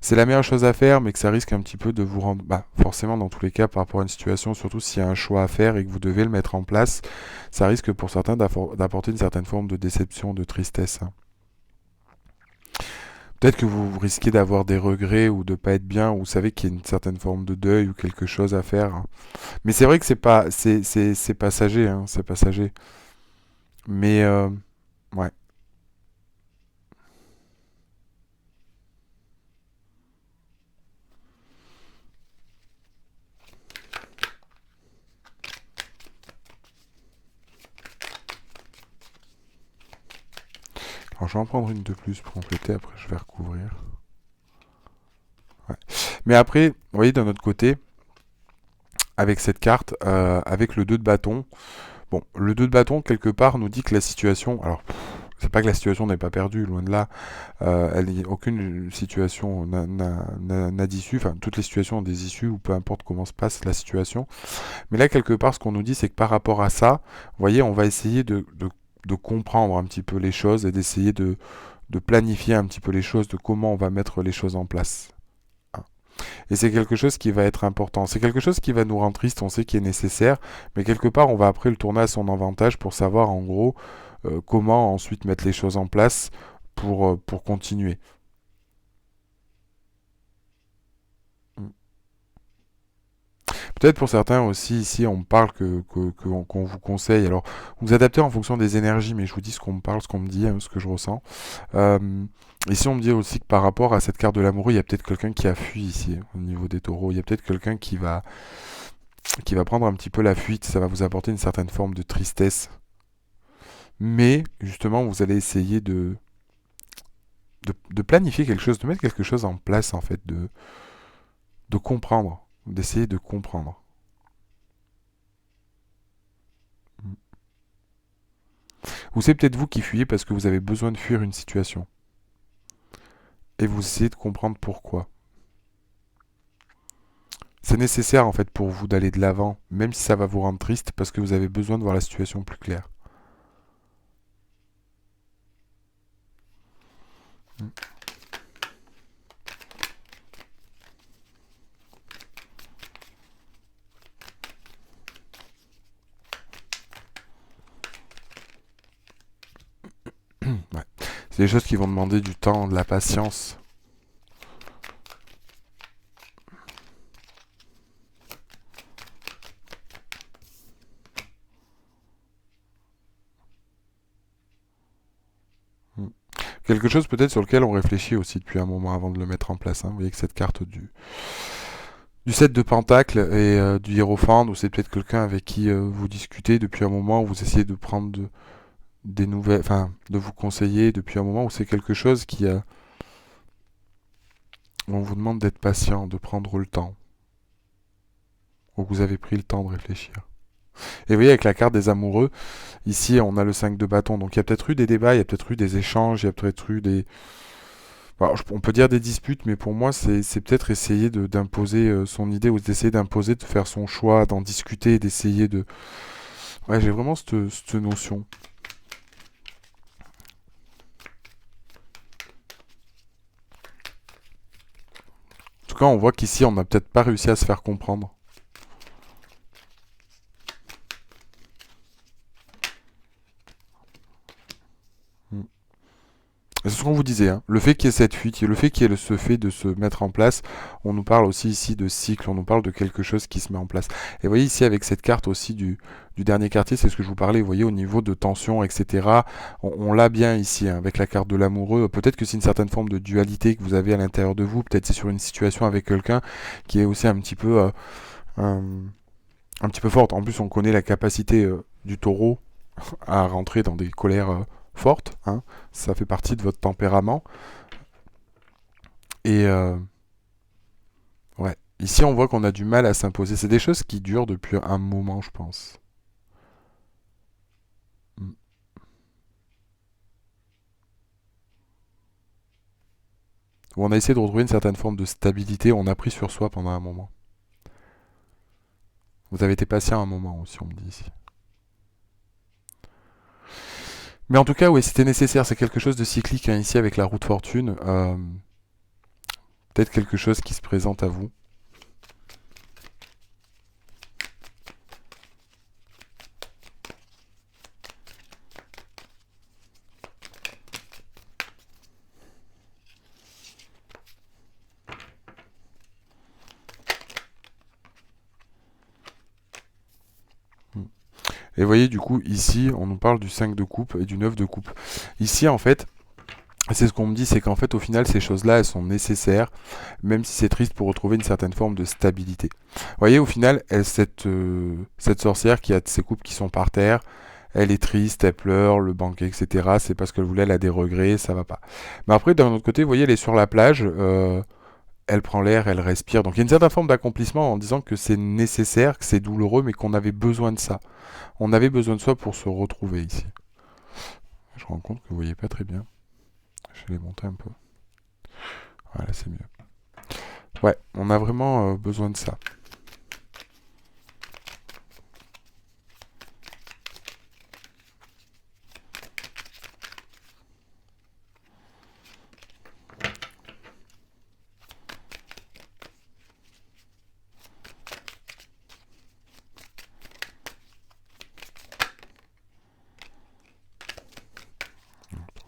c'est la meilleure chose à faire, mais que ça risque un petit peu de vous rendre... Bah, forcément, dans tous les cas, par rapport à une situation, surtout s'il y a un choix à faire et que vous devez le mettre en place, ça risque pour certains d'apporter une certaine forme de déception, de tristesse. Hein. Peut-être que vous risquez d'avoir des regrets ou de pas être bien, ou vous savez qu'il y a une certaine forme de deuil ou quelque chose à faire. Hein. Mais c'est vrai que c'est passager, hein, c'est passager. Mais ouais. Alors je vais en prendre une de plus pour compléter, après je vais recouvrir. Ouais. Mais après, vous voyez d'un autre côté, avec cette carte, avec le 2 de bâton, Bon, le 2 de bâton, quelque part, nous dit que la situation... Alors, c'est pas que la situation n'est pas perdue, loin de là. Aucune situation n'a d'issue. Enfin, toutes les situations ont des issues, ou peu importe comment se passe la situation. Mais là, quelque part, ce qu'on nous dit, c'est que par rapport à ça, vous voyez, on va essayer de comprendre un petit peu les choses et d'essayer de planifier un petit peu les choses, de comment on va mettre les choses en place. Et c'est quelque chose qui va être important. C'est quelque chose qui va nous rendre triste, on sait qu'il est nécessaire, mais quelque part, on va après le tourner à son avantage pour savoir, en gros, comment ensuite mettre les choses en place pour continuer. Peut-être pour certains aussi, ici, on me parle qu'on vous conseille. Alors, vous adaptez en fonction des énergies, mais je vous dis ce qu'on me parle, ce qu'on me dit, hein, ce que je ressens. Euh, Ici, on me dit aussi que par rapport à cette carte de l'amoureux, il y a peut-être quelqu'un qui a fui ici, au niveau des taureaux. Il y a peut-être quelqu'un qui va prendre un petit peu la fuite. Ça va vous apporter une certaine forme de tristesse. Mais, justement, vous allez essayer de planifier quelque chose, de mettre quelque chose en place, en fait, de comprendre, d'essayer de comprendre. Ou c'est peut-être vous qui fuyez parce que vous avez besoin de fuir une situation. Et vous essayez de comprendre pourquoi. C'est nécessaire en fait pour vous d'aller de l'avant, même si ça va vous rendre triste, parce que vous avez besoin de voir la situation plus claire. Ouais. C'est des choses qui vont demander du temps, de la patience. Mm. Quelque chose peut-être sur lequel on réfléchit aussi depuis un moment avant de le mettre en place. Hein. Vous voyez que cette carte du 7 de Pentacle et du Hiérophante, ou c'est peut-être quelqu'un avec qui vous discutez depuis un moment, où vous essayez de prendre des nouvelles, enfin, de vous conseiller depuis un moment, où c'est quelque chose où on vous demande d'être patient, de prendre le temps, où vous avez pris le temps de réfléchir. Et vous voyez, avec la carte des amoureux, ici, on a le 5 de bâton. Donc, il y a peut-être eu des débats, il y a peut-être eu des échanges, il y a peut-être eu des... Alors, on peut dire des disputes, mais pour moi, c'est peut-être essayer d'imposer son idée, ou d'essayer d'imposer, de faire son choix, d'en discuter, d'essayer de... Ouais, j'ai vraiment cette notion. En tout cas, on voit qu'ici, on n'a peut-être pas réussi à se faire comprendre. Hmm. C'est ce qu'on vous disait, hein. Le fait qu'il y ait cette fuite, le fait qu'il y ait ce fait de se mettre en place, on nous parle aussi ici de cycle, on nous parle de quelque chose qui se met en place. Et vous voyez ici avec cette carte aussi du dernier quartier, c'est ce que je vous parlais, vous voyez au niveau de tension, etc. On l'a bien ici, hein, avec la carte de l'amoureux. Peut-être que c'est une certaine forme de dualité que vous avez à l'intérieur de vous, peut-être c'est sur une situation avec quelqu'un qui est aussi un, un petit peu forte. En plus, on connaît la capacité du taureau à rentrer dans des colères fortes. Hein. Ça fait partie de votre tempérament. Et ouais, ici on voit qu'on a du mal à s'imposer. C'est des choses qui durent depuis un moment, je pense. Mm. Où on a essayé de retrouver une certaine forme de stabilité. On a pris sur soi pendant un moment. Vous avez été patient un moment aussi, on me dit ici. Mais en tout cas, oui, c'était nécessaire. C'est quelque chose de cyclique hein, ici avec la roue de fortune. Peut-être quelque chose qui se présente à vous. Et vous voyez, du coup, ici, on nous parle du 5 de coupe et du 9 de coupe. Ici, en fait, c'est ce qu'on me dit, c'est qu'en fait, au final, ces choses-là, elles sont nécessaires, même si c'est triste pour retrouver une certaine forme de stabilité. Vous voyez, au final, cette sorcière qui a ses coupes qui sont par terre, elle est triste, elle pleure, le banquet, etc. C'est parce qu'elle voulait, elle a des regrets, ça va pas. Mais après, d'un autre côté, vous voyez, elle est sur la plage, elle prend l'air, elle respire. Donc il y a une certaine forme d'accomplissement en disant que c'est nécessaire, que c'est douloureux, mais qu'on avait besoin de ça. On avait besoin de ça pour se retrouver ici. Je me rends compte que vous voyez pas très bien. Je vais les monter un peu. Voilà, c'est mieux. Ouais, on a vraiment besoin de ça.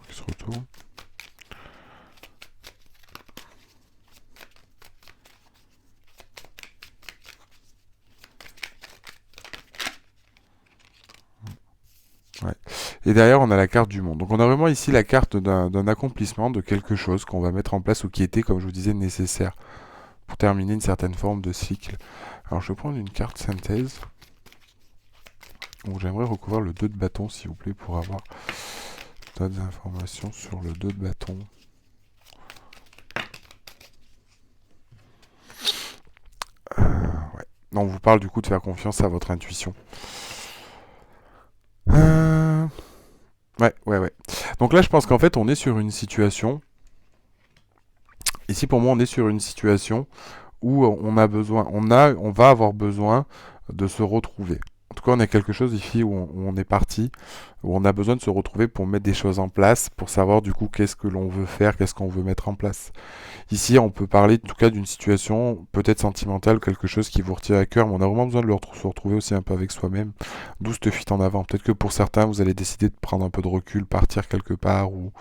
Il se retourne. Ouais. Et derrière, on a la carte du monde. Donc on a vraiment ici la carte d'un accomplissement, de quelque chose qu'on va mettre en place ou qui était, comme je vous disais, nécessaire pour terminer une certaine forme de cycle. Alors je vais prendre une carte synthèse. Donc j'aimerais recouvrir le 2 de bâton, s'il vous plaît, pour avoir d'autres informations sur le 2 de bâton. Ouais. Non, on vous parle du coup de faire confiance à votre intuition. Ouais. Donc là, je pense qu'en fait, on est sur une situation. Ici, pour moi, on est sur une situation où on va avoir besoin de se retrouver. En tout cas, on a quelque chose ici où on est parti, où on a besoin de se retrouver pour mettre des choses en place, pour savoir du coup qu'est-ce que l'on veut faire, qu'est-ce qu'on veut mettre en place. Ici, on peut parler en tout cas d'une situation peut-être sentimentale, quelque chose qui vous retient à cœur, mais on a vraiment besoin de se retrouver aussi un peu avec soi-même. D'où cette fuite en avant. Peut-être que pour certains, vous allez décider de prendre un peu de recul, partir quelque part ou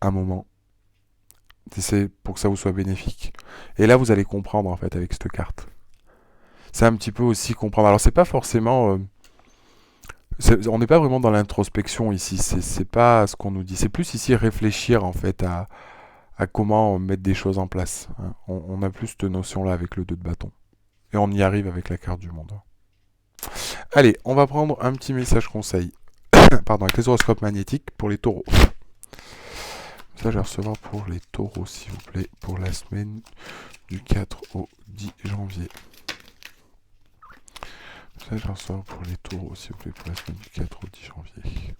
un moment. C'est pour que ça vous soit bénéfique. Et là, vous allez comprendre en fait avec cette carte. C'est un petit peu aussi comprendre. Alors, c'est pas forcément. On n'est pas vraiment dans l'introspection ici. C'est pas ce qu'on nous dit. C'est plus ici réfléchir en fait à comment mettre des choses en place. Hein. On a plus cette notion-là avec le 2 de bâton. Et on y arrive avec la carte du monde. Allez, on va prendre un petit message conseil. Pardon, avec les horoscopes magnétiques pour les taureaux. Message à recevoir pour les taureaux, s'il vous plaît, pour la semaine du 4 au 10 janvier. Message à recevoir pour les taureaux, s'il vous plaît, pour la semaine du 4 au 10 janvier.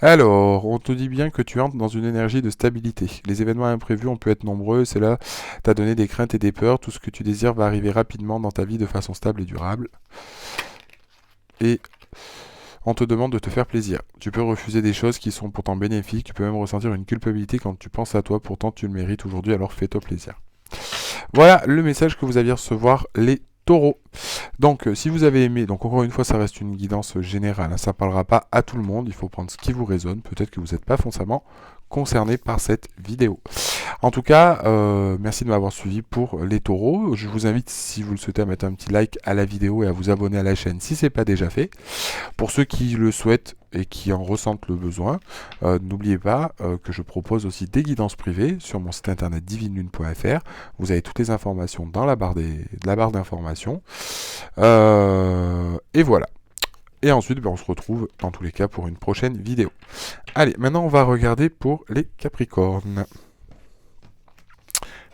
Alors, on te dit bien que tu entres dans une énergie de stabilité. Les événements imprévus ont pu être nombreux, cela t'a donné des craintes et des peurs. Tout ce que tu désires va arriver rapidement dans ta vie de façon stable et durable. Et on te demande de te faire plaisir. Tu peux refuser des choses qui sont pourtant bénéfiques, tu peux même ressentir une culpabilité quand tu penses à toi, pourtant tu le mérites aujourd'hui, alors fais-toi plaisir. Voilà le message que vous aviez recevoir, les taureaux. Donc, si vous avez aimé, donc encore une fois, ça reste une guidance générale, hein, ça ne parlera pas à tout le monde, il faut prendre ce qui vous résonne, peut-être que vous n'êtes pas foncièrement concerné par cette vidéo. En tout cas, merci de m'avoir suivi pour les taureaux. Je vous invite, si vous le souhaitez, à mettre un petit like à la vidéo et à vous abonner à la chaîne si ce n'est pas déjà fait. Pour ceux qui le souhaitent et qui en ressentent le besoin, n'oubliez pas que je propose aussi des guidances privées sur mon site internet divinelune.fr. Vous avez toutes les informations dans la barre d'informations. Et voilà. Et ensuite, on se retrouve dans tous les cas pour une prochaine vidéo. Allez, maintenant on va regarder pour les Capricornes.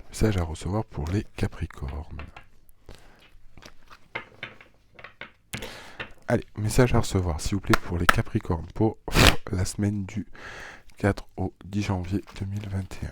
Message à recevoir pour les Capricornes. Allez, message à recevoir, s'il vous plaît, pour les Capricornes, pour la semaine du 4 au 10 janvier 2021.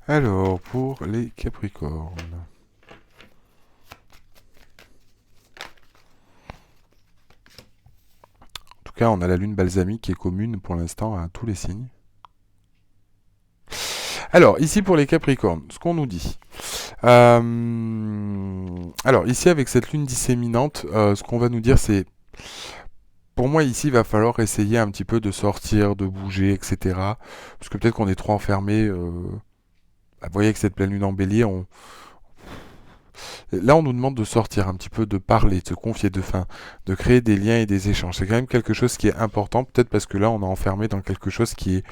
Alors, pour les Capricornes. En tout cas, on a la lune balsamique qui est commune pour l'instant à tous les signes. Alors, ici pour les Capricornes, ce qu'on nous dit. Alors ici avec cette lune disséminante, ce qu'on va nous dire c'est, pour moi ici il va falloir essayer un petit peu de sortir, de bouger, etc. Parce que peut-être qu'on est trop enfermé. Vous voyez avec cette pleine lune en bélier, là on nous demande de sortir un petit peu, de parler, de se confier, de créer des liens et des échanges. C'est quand même quelque chose qui est important, peut-être parce que là on est enfermé dans quelque chose qui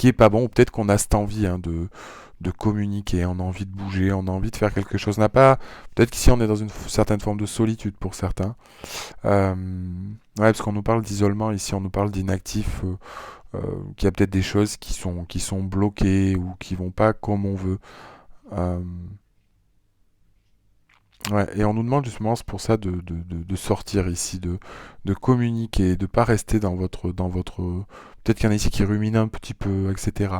est pas bon, ou peut-être qu'on a cette envie de communiquer, on a envie de bouger, on a envie de faire quelque chose. On n'a pas, peut-être qu'ici on est dans une certaine forme de solitude pour certains. Euh, ouais, parce qu'on nous parle d'isolement ici, on nous parle d'inactif, qu'il y a peut-être des choses qui sont bloquées ou qui vont pas comme on veut. Euh, ouais, et on nous demande justement, c'est pour ça de sortir ici, de communiquer, de pas rester dans votre. Peut-être qu'il y en a ici qui ruminent un petit peu, etc.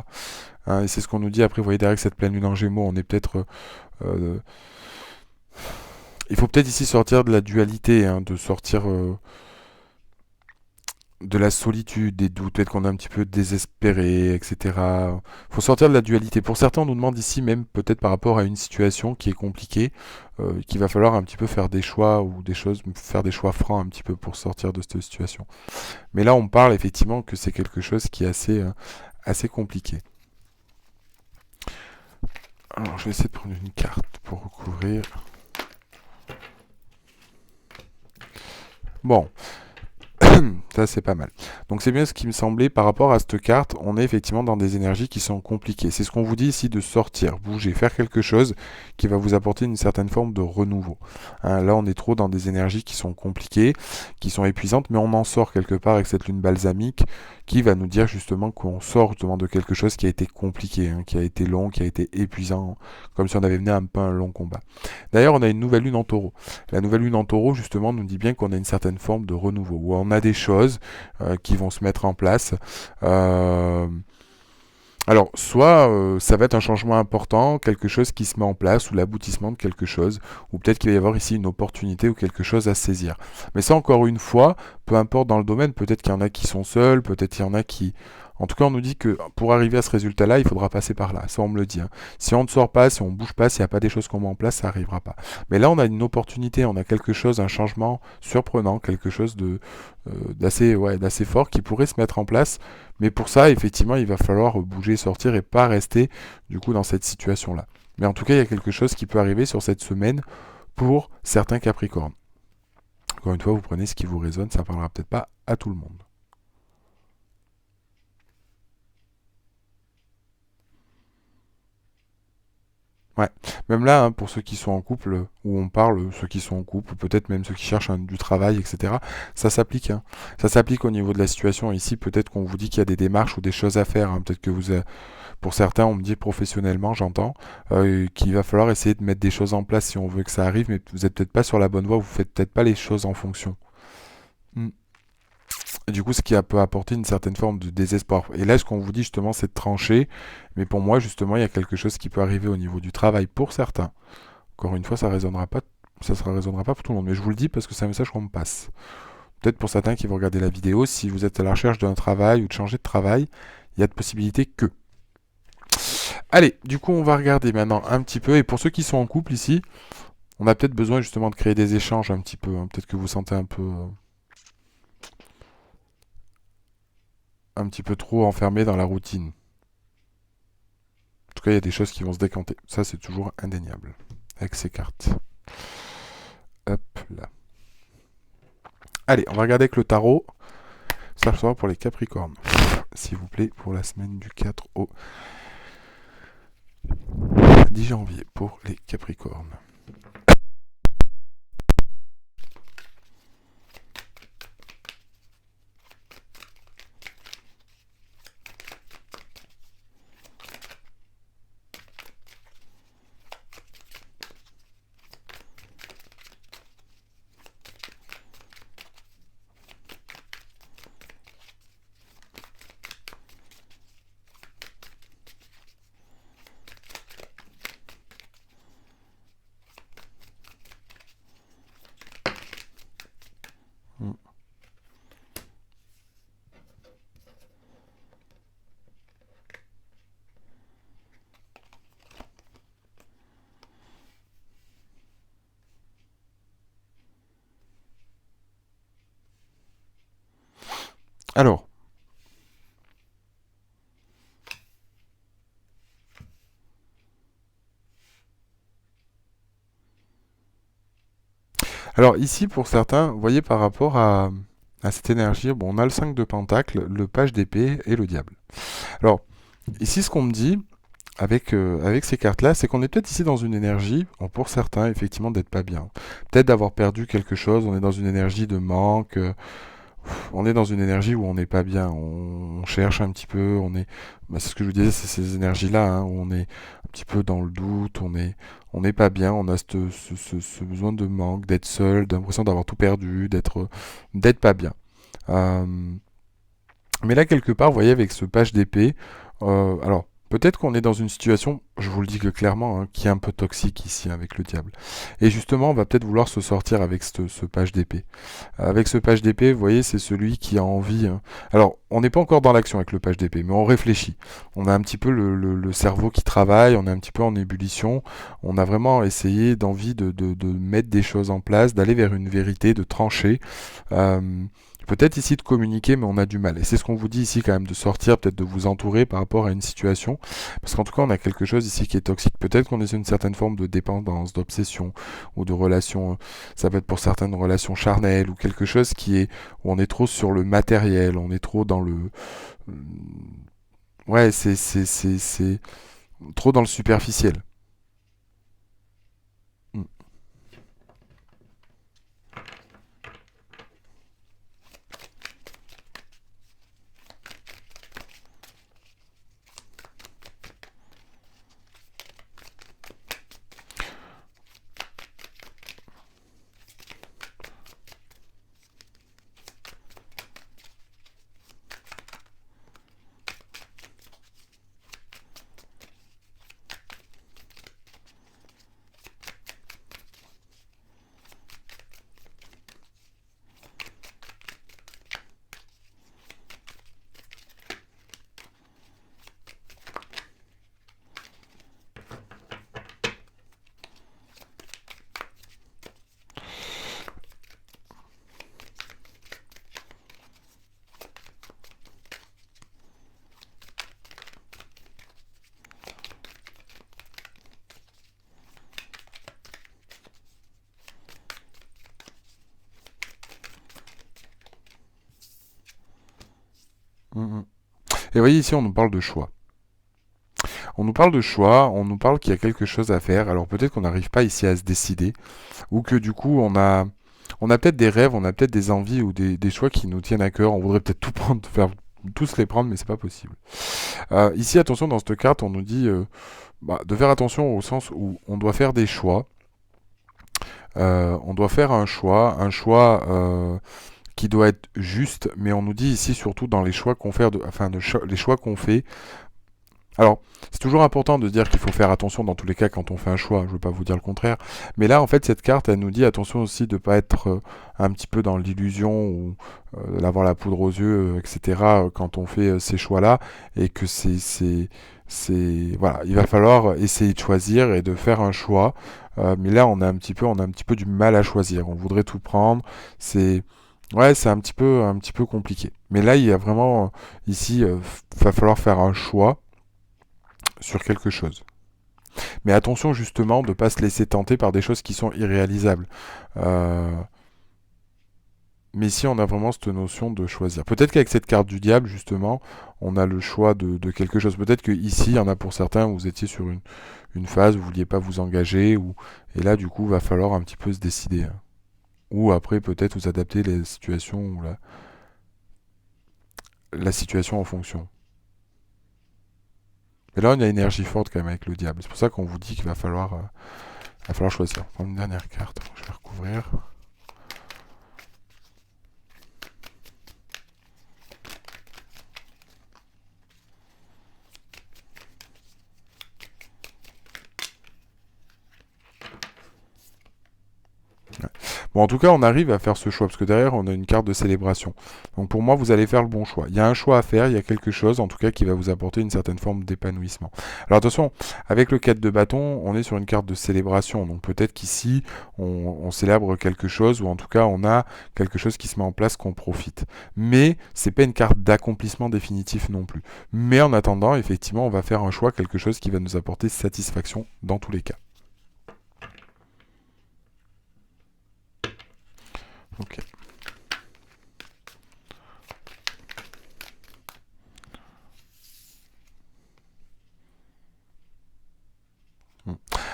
Hein, et c'est ce qu'on nous dit après. Vous voyez derrière cette pleine lune en Gémeaux, on est peut-être. euh, il faut peut-être ici sortir de la dualité, hein, de sortir de la solitude, des doutes, peut-être qu'on est un petit peu désespéré, etc. Il faut sortir de la dualité. Pour certains, on nous demande ici même peut-être par rapport à une situation qui est compliquée, qu'il va falloir un petit peu faire des choix ou des choses, faire des choix francs un petit peu pour sortir de cette situation. Mais là, on parle effectivement que c'est quelque chose qui est assez compliqué. Alors, je vais essayer de prendre une carte pour recouvrir. Bon, ça c'est pas mal. Donc c'est bien ce qui me semblait par rapport à cette carte, on est effectivement dans des énergies qui sont compliquées. C'est ce qu'on vous dit ici de sortir, bouger, faire quelque chose qui va vous apporter une certaine forme de renouveau. Hein, là on est trop dans des énergies qui sont compliquées, qui sont épuisantes, mais on en sort quelque part avec cette lune balsamique qui va nous dire justement qu'on sort justement de quelque chose qui a été compliqué, hein, qui a été long, qui a été épuisant, comme si on avait mené un peu un long combat. D'ailleurs on a une nouvelle lune en taureau. La nouvelle lune en taureau, justement, nous dit bien qu'on a une certaine forme de renouveau, où on a des choses qui vont se mettre en place. Euh, alors, soit ça va être un changement important, quelque chose qui se met en place, ou l'aboutissement de quelque chose, ou peut-être qu'il va y avoir ici une opportunité ou quelque chose à saisir. Mais ça, encore une fois, peu importe dans le domaine, peut-être qu'il y en a qui sont seuls, peut-être qu'il y en a qui... En tout cas, on nous dit que pour arriver à ce résultat-là, il faudra passer par là. Ça, on me le dit. Hein. Si on ne sort pas, si on ne bouge pas, s'il n'y a pas des choses qu'on met en place, ça n'arrivera pas. Mais là, on a une opportunité, on a quelque chose, un changement surprenant, quelque chose d'assez fort qui pourrait se mettre en place. Mais pour ça, effectivement, il va falloir bouger, sortir et pas rester du coup dans cette situation-là. Mais en tout cas, il y a quelque chose qui peut arriver sur cette semaine pour certains Capricornes. Encore une fois, vous prenez ce qui vous résonne, ça ne parlera peut-être pas à tout le monde. Ouais, même là, hein, pour ceux qui sont en couple, où on parle, ceux qui sont en couple, peut-être même ceux qui cherchent du travail, etc., ça s'applique. Hein. Ça s'applique au niveau de la situation. Ici, peut-être qu'on vous dit qu'il y a des démarches ou des choses à faire. Hein. Peut-être que pour certains, on me dit professionnellement, j'entends, qu'il va falloir essayer de mettre des choses en place si on veut que ça arrive, mais vous n'êtes peut-être pas sur la bonne voie, vous faites peut-être pas les choses en fonction. Hmm. Et du coup, ce qui peut apporter une certaine forme de désespoir. Et là, ce qu'on vous dit justement, c'est de trancher. Mais pour moi, justement, il y a quelque chose qui peut arriver au niveau du travail pour certains. Encore une fois, ça résonnera pas pour tout le monde. Mais je vous le dis parce que c'est un message qu'on me passe. Peut-être pour certains qui vont regarder la vidéo, si vous êtes à la recherche d'un travail ou de changer de travail, il y a de possibilités que. Allez, du coup, on va regarder maintenant un petit peu. Et pour ceux qui sont en couple ici, on a peut-être besoin justement de créer des échanges un petit peu. Hein. Peut-être que vous sentez un petit peu trop enfermé dans la routine. En tout cas, il y a des choses qui vont se décanter. Ça, c'est toujours indéniable. Avec ces cartes. Hop là. Allez, on va regarder avec le tarot. Ça sera pour les Capricornes. S'il vous plaît, pour la semaine du 4 au 10 janvier pour les Capricornes. Alors, alors ici, pour certains, vous voyez, par rapport à cette énergie, bon, on a le 5 de pentacle, le page d'épée et le diable. Alors, ici, ce qu'on me dit, avec ces cartes-là, c'est qu'on est peut-être ici dans une énergie, bon, pour certains, effectivement, d'être pas bien. Peut-être d'avoir perdu quelque chose, on est dans une énergie de manque, on est dans une énergie où on n'est pas bien, on cherche un petit peu, bah, c'est ce que je vous disais, c'est ces énergies-là, hein, où on est un petit peu dans le doute, on n'est pas bien, on a ce besoin de manque, d'être seul, d'impression d'avoir tout perdu, d'être pas bien. Euh, mais là, quelque part, vous voyez, avec ce page d'épée, alors, peut-être qu'on est dans une situation, je vous le dis que clairement, hein, qui est un peu toxique ici avec le diable. Et justement, on va peut-être vouloir se sortir avec ce page d'épée. Avec ce page d'épée, vous voyez, c'est celui qui a envie, hein. Alors, on n'est pas encore dans l'action avec le page d'épée, mais on réfléchit. On a un petit peu le cerveau qui travaille, on est un petit peu en ébullition. On a vraiment essayé d'envie de mettre des choses en place, d'aller vers une vérité, de trancher. Euh, Peut-être ici de communiquer, mais on a du mal. Et c'est ce qu'on vous dit ici quand même, de sortir, peut-être de vous entourer par rapport à une situation. Parce qu'en tout cas, on a quelque chose ici qui est toxique. Peut-être qu'on est sur une certaine forme de dépendance, d'obsession, ou de relation. Ça peut être pour certaines relations charnelles, ou quelque chose qui est où on est trop sur le matériel, on est trop dans le... Ouais, c'est trop dans le superficiel. Mm. Mm, mm. Et vous voyez ici, on nous parle de choix. On nous parle de choix, on nous parle qu'il y a quelque chose à faire. Alors peut-être qu'on n'arrive pas ici à se décider, ou que du coup on a peut-être des rêves, on a peut-être des envies ou des choix qui nous tiennent à cœur. On voudrait peut-être tout prendre, faire tous les prendre, mais c'est pas possible. Ici, attention, dans cette carte, on nous dit de faire attention au sens où on doit faire des choix. On doit faire un choix qui doit être juste, mais on nous dit ici surtout dans les choix qu'on fait, les choix qu'on fait. Alors, c'est toujours important de dire qu'il faut faire attention dans tous les cas quand on fait un choix, je ne veux pas vous dire le contraire. Mais là, en fait, cette carte, elle nous dit attention aussi de ne pas être un petit peu dans l'illusion ou d'avoir la poudre aux yeux, etc. Quand on fait ces choix-là, et que voilà, il va falloir essayer de choisir et de faire un choix. Mais là, on a un petit peu du mal à choisir. On voudrait tout prendre. C'est Ouais, c'est un petit peu compliqué. Mais là, il y a vraiment, ici, va falloir faire un choix sur quelque chose. Mais attention justement de ne pas se laisser tenter par des choses qui sont irréalisables. Euh, mais ici, on a vraiment cette notion de choisir. Peut-être qu'avec cette carte du diable, justement, on a le choix de quelque chose. Peut-être qu'ici, il y en a pour certains, vous étiez sur une phase où vous ne vouliez pas vous engager, et là, du coup, il va falloir un petit peu se décider, hein. Ou après, peut-être vous adapter les situations ou la situation en fonction. Et là, on a une énergie forte quand même avec le diable. C'est pour ça qu'on vous dit qu'il va falloir choisir. Prendre une dernière carte. Je vais recouvrir. Bon, en tout cas, on arrive à faire ce choix, parce que derrière, on a une carte de célébration. Donc pour moi, vous allez faire le bon choix. Il y a un choix à faire, il y a quelque chose, en tout cas, qui va vous apporter une certaine forme d'épanouissement. Alors attention, avec le 4 de bâton, on est sur une carte de célébration. Donc peut-être qu'ici, on célèbre quelque chose, ou en tout cas, on a quelque chose qui se met en place, qu'on profite. Mais c'est pas une carte d'accomplissement définitif non plus. Mais en attendant, effectivement, on va faire un choix, quelque chose qui va nous apporter satisfaction dans tous les cas. Ok.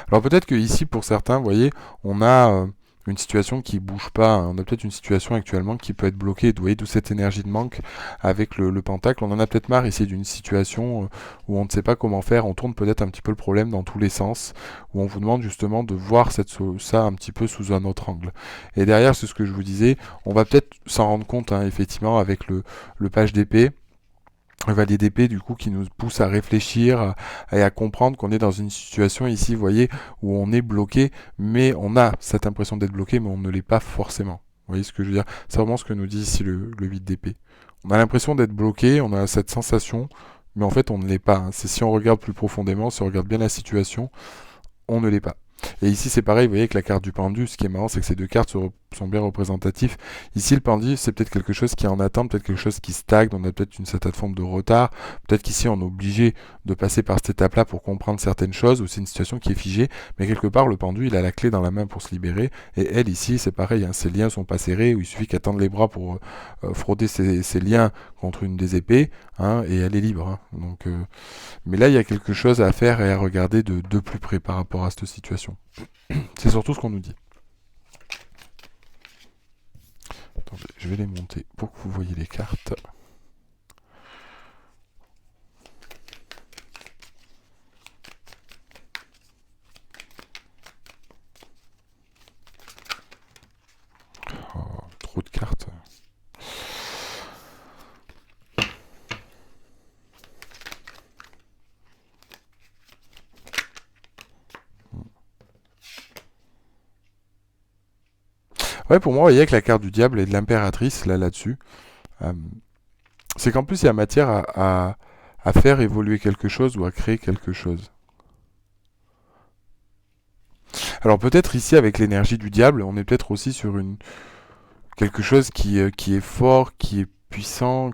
Alors peut-être que ici, pour certains, vous voyez, on a une situation qui bouge pas. On a peut-être une situation actuellement qui peut être bloquée. Vous voyez, d'où cette énergie de manque avec le pentacle. On en a peut-être marre ici d'une situation où on ne sait pas comment faire. On tourne peut-être un petit peu le problème dans tous les sens, où on vous demande justement de voir ça un petit peu sous un autre angle. Et derrière, c'est ce que je vous disais, on va peut-être s'en rendre compte, hein, effectivement, avec le page d'épée. Le valier d'épée, du coup, qui nous pousse à réfléchir et à comprendre qu'on est dans une situation ici, vous voyez, où on est bloqué, mais on a cette impression d'être bloqué, mais on ne l'est pas forcément. Vous voyez ce que je veux dire? C'est vraiment ce que nous dit ici le 8 d'épée. On a l'impression d'être bloqué, on a cette sensation, mais en fait, on ne l'est pas, hein. C'est si on regarde plus profondément, si on regarde bien la situation, on ne l'est pas. Et ici, c'est pareil, vous voyez, avec la carte du pendu, ce qui est marrant, c'est que ces deux cartes sont bien représentatifs. Ici, le pendu, c'est peut-être quelque chose qui est en attente, peut-être quelque chose qui stagne, on a peut-être une certaine forme de retard, peut-être qu'ici, on est obligé de passer par cette étape-là pour comprendre certaines choses, ou c'est une situation qui est figée, mais quelque part, le pendu, il a la clé dans la main pour se libérer, et elle, ici, c'est pareil, hein, ses liens sont pas serrés, où il suffit qu'elle tende les bras pour frotter ses liens contre une des épées, hein, et elle est libre. Hein. Donc, mais là, il y a quelque chose à faire et à regarder de plus près par rapport à cette situation. C'est surtout ce qu'on nous dit. Attendez, je vais les monter pour que vous voyez les cartes. Oh, trop de cartes. Ouais, pour moi, vous voyez, avec la carte du diable et de l'impératrice, là-dessus, c'est qu'en plus, il y a matière à faire évoluer quelque chose ou à créer quelque chose. Alors peut-être ici, avec l'énergie du diable, on est peut-être aussi sur quelque chose qui est fort, qui est puissant,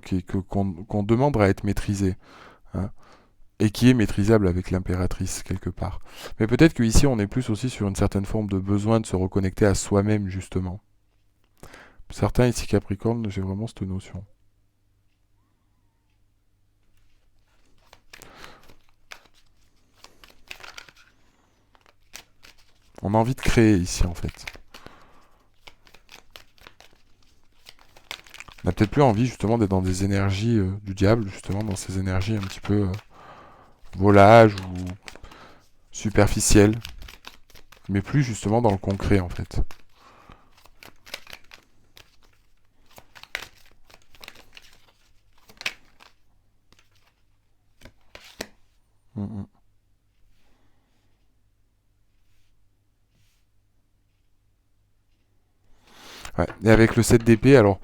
qu'on demande à être maîtrisé. Hein, et qui est maîtrisable avec l'impératrice quelque part. Mais peut-être qu'ici on est plus aussi sur une certaine forme de besoin de se reconnecter à soi-même justement. Certains ici Capricorne, j'ai vraiment cette notion. On a envie de créer ici en fait. On n'a peut-être plus envie justement d'être dans des énergies du diable, justement dans ces énergies un petit peu volage ou superficielles, mais plus justement dans le concret en fait. Mm -mm. Ouais. Et avec le 7 d'épée, alors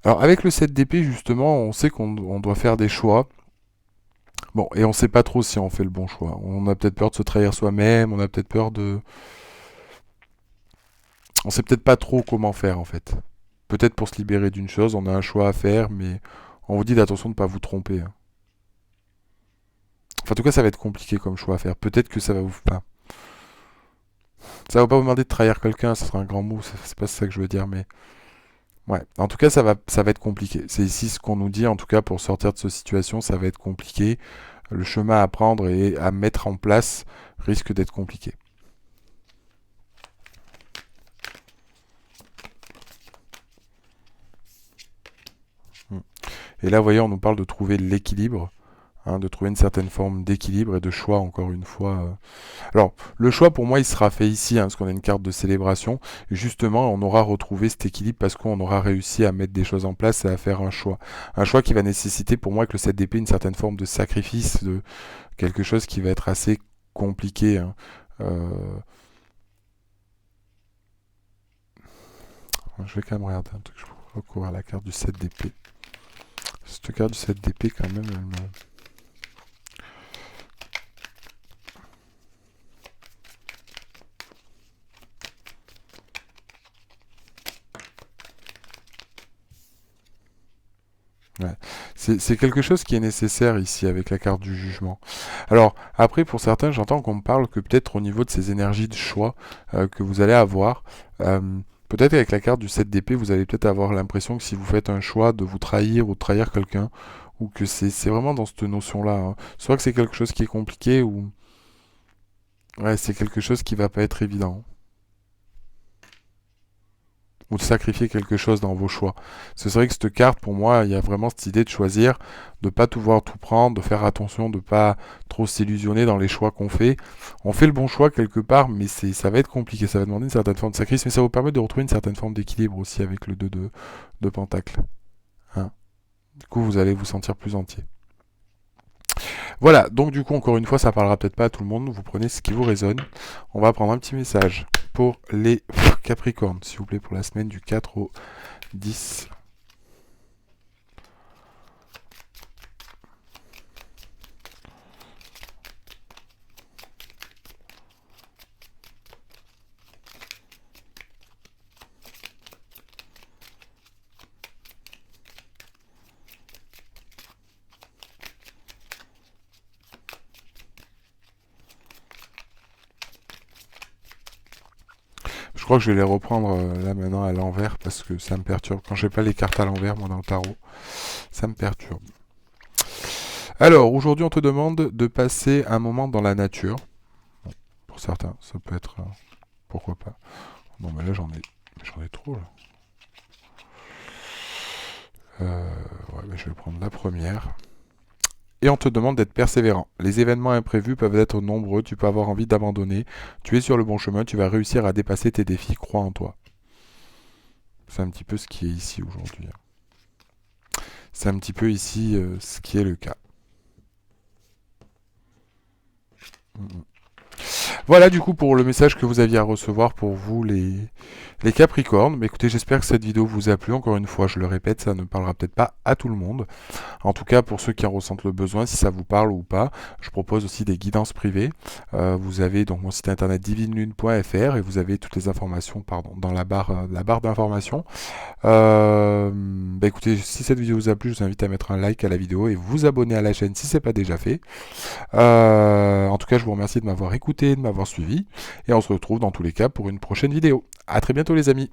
avec le 7 d'épée justement, on sait qu'on doit faire des choix. Bon, et on sait pas trop si on fait le bon choix. On a peut-être peur de se trahir soi-même, on a peut-être peur de... On sait peut-être pas trop comment faire en fait. Peut-être pour se libérer d'une chose, on a un choix à faire, mais on vous dit d'attention de ne pas vous tromper. Hein. Enfin, en tout cas, ça va être compliqué comme choix à faire. Peut-être que ça va vous... Enfin, ça va pas vous demander de trahir quelqu'un, ce sera un grand mot, c'est pas ça que je veux dire, mais... Ouais, en tout cas, ça va être compliqué. C'est ici ce qu'on nous dit, en tout cas, pour sortir de cette situation, ça va être compliqué. Le chemin à prendre et à mettre en place risque d'être compliqué. Et là, vous voyez, on nous parle de trouver l'équilibre, hein, de trouver une certaine forme d'équilibre et de choix, encore une fois. Alors, le choix, pour moi, il sera fait ici, hein, parce qu'on a une carte de célébration. Et justement, on aura retrouvé cet équilibre parce qu'on aura réussi à mettre des choses en place et à faire un choix. Un choix qui va nécessiter, pour moi, avec le 7 d'épée, une certaine forme de sacrifice, de quelque chose qui va être assez compliqué. Hein. Je vais quand même regarder un truc. Je vais recouvrir la carte du 7 d'épée. Cette carte du 7 d'épée, quand même, elle me... Ouais. C'est quelque chose qui est nécessaire ici avec la carte du jugement. Alors, après, pour certains, j'entends qu'on me parle que peut-être au niveau de ces énergies de choix que vous allez avoir, euh, peut-être avec la carte du 7 d'épée, vous allez peut-être avoir l'impression que si vous faites un choix de vous trahir ou de trahir quelqu'un, ou que c'est vraiment dans cette notion-là, hein. Soit que c'est quelque chose qui est compliqué, ou ouais, c'est quelque chose qui va pas être évident. Ou de sacrifier quelque chose dans vos choix. C'est vrai que cette carte, pour moi, il y a vraiment cette idée de choisir, de pas tout voir tout prendre, de faire attention, de pas trop s'illusionner dans les choix qu'on fait. On fait le bon choix quelque part, mais ça va être compliqué, ça va demander une certaine forme de sacrifice, mais ça vous permet de retrouver une certaine forme d'équilibre aussi avec le 2 de pentacle. Hein. Du coup, vous allez vous sentir plus entier. Voilà, donc du coup, encore une fois, ça parlera peut-être pas à tout le monde, vous prenez ce qui vous résonne. On va prendre un petit message pour les Capricornes, s'il vous plaît, pour la semaine du 4 au 10. Je crois que je vais les reprendre là maintenant à l'envers parce que ça me perturbe. Quand j'ai pas les cartes à l'envers, moi dans le tarot, ça me perturbe. Alors, aujourd'hui, on te demande de passer un moment dans la nature. Bon, pour certains, ça peut être... pourquoi pas. Non, mais là, j'en ai trop, là. Ouais, mais je vais prendre la première. Et on te demande d'être persévérant. Les événements imprévus peuvent être nombreux, tu peux avoir envie d'abandonner. Tu es sur le bon chemin, tu vas réussir à dépasser tes défis, crois en toi. C'est un petit peu ce qui est ici aujourd'hui. C'est un petit peu ici ce qui est le cas. Voilà du coup pour le message que vous aviez à recevoir pour vous les Capricornes. Mais écoutez, j'espère que cette vidéo vous a plu. Encore une fois, je le répète, ça ne parlera peut-être pas à tout le monde. En tout cas, pour ceux qui en ressentent le besoin, si ça vous parle ou pas, je propose aussi des guidances privées. Vous avez donc mon site internet divinelune.fr et vous avez toutes les informations dans la barre d'informations. Écoutez, si cette vidéo vous a plu, je vous invite à mettre un like à la vidéo et vous abonner à la chaîne si ce n'est pas déjà fait. En tout cas, je vous remercie de m'avoir écouté, de m'avoir suivi et on se retrouve dans tous les cas pour une prochaine vidéo. A très bientôt les amis.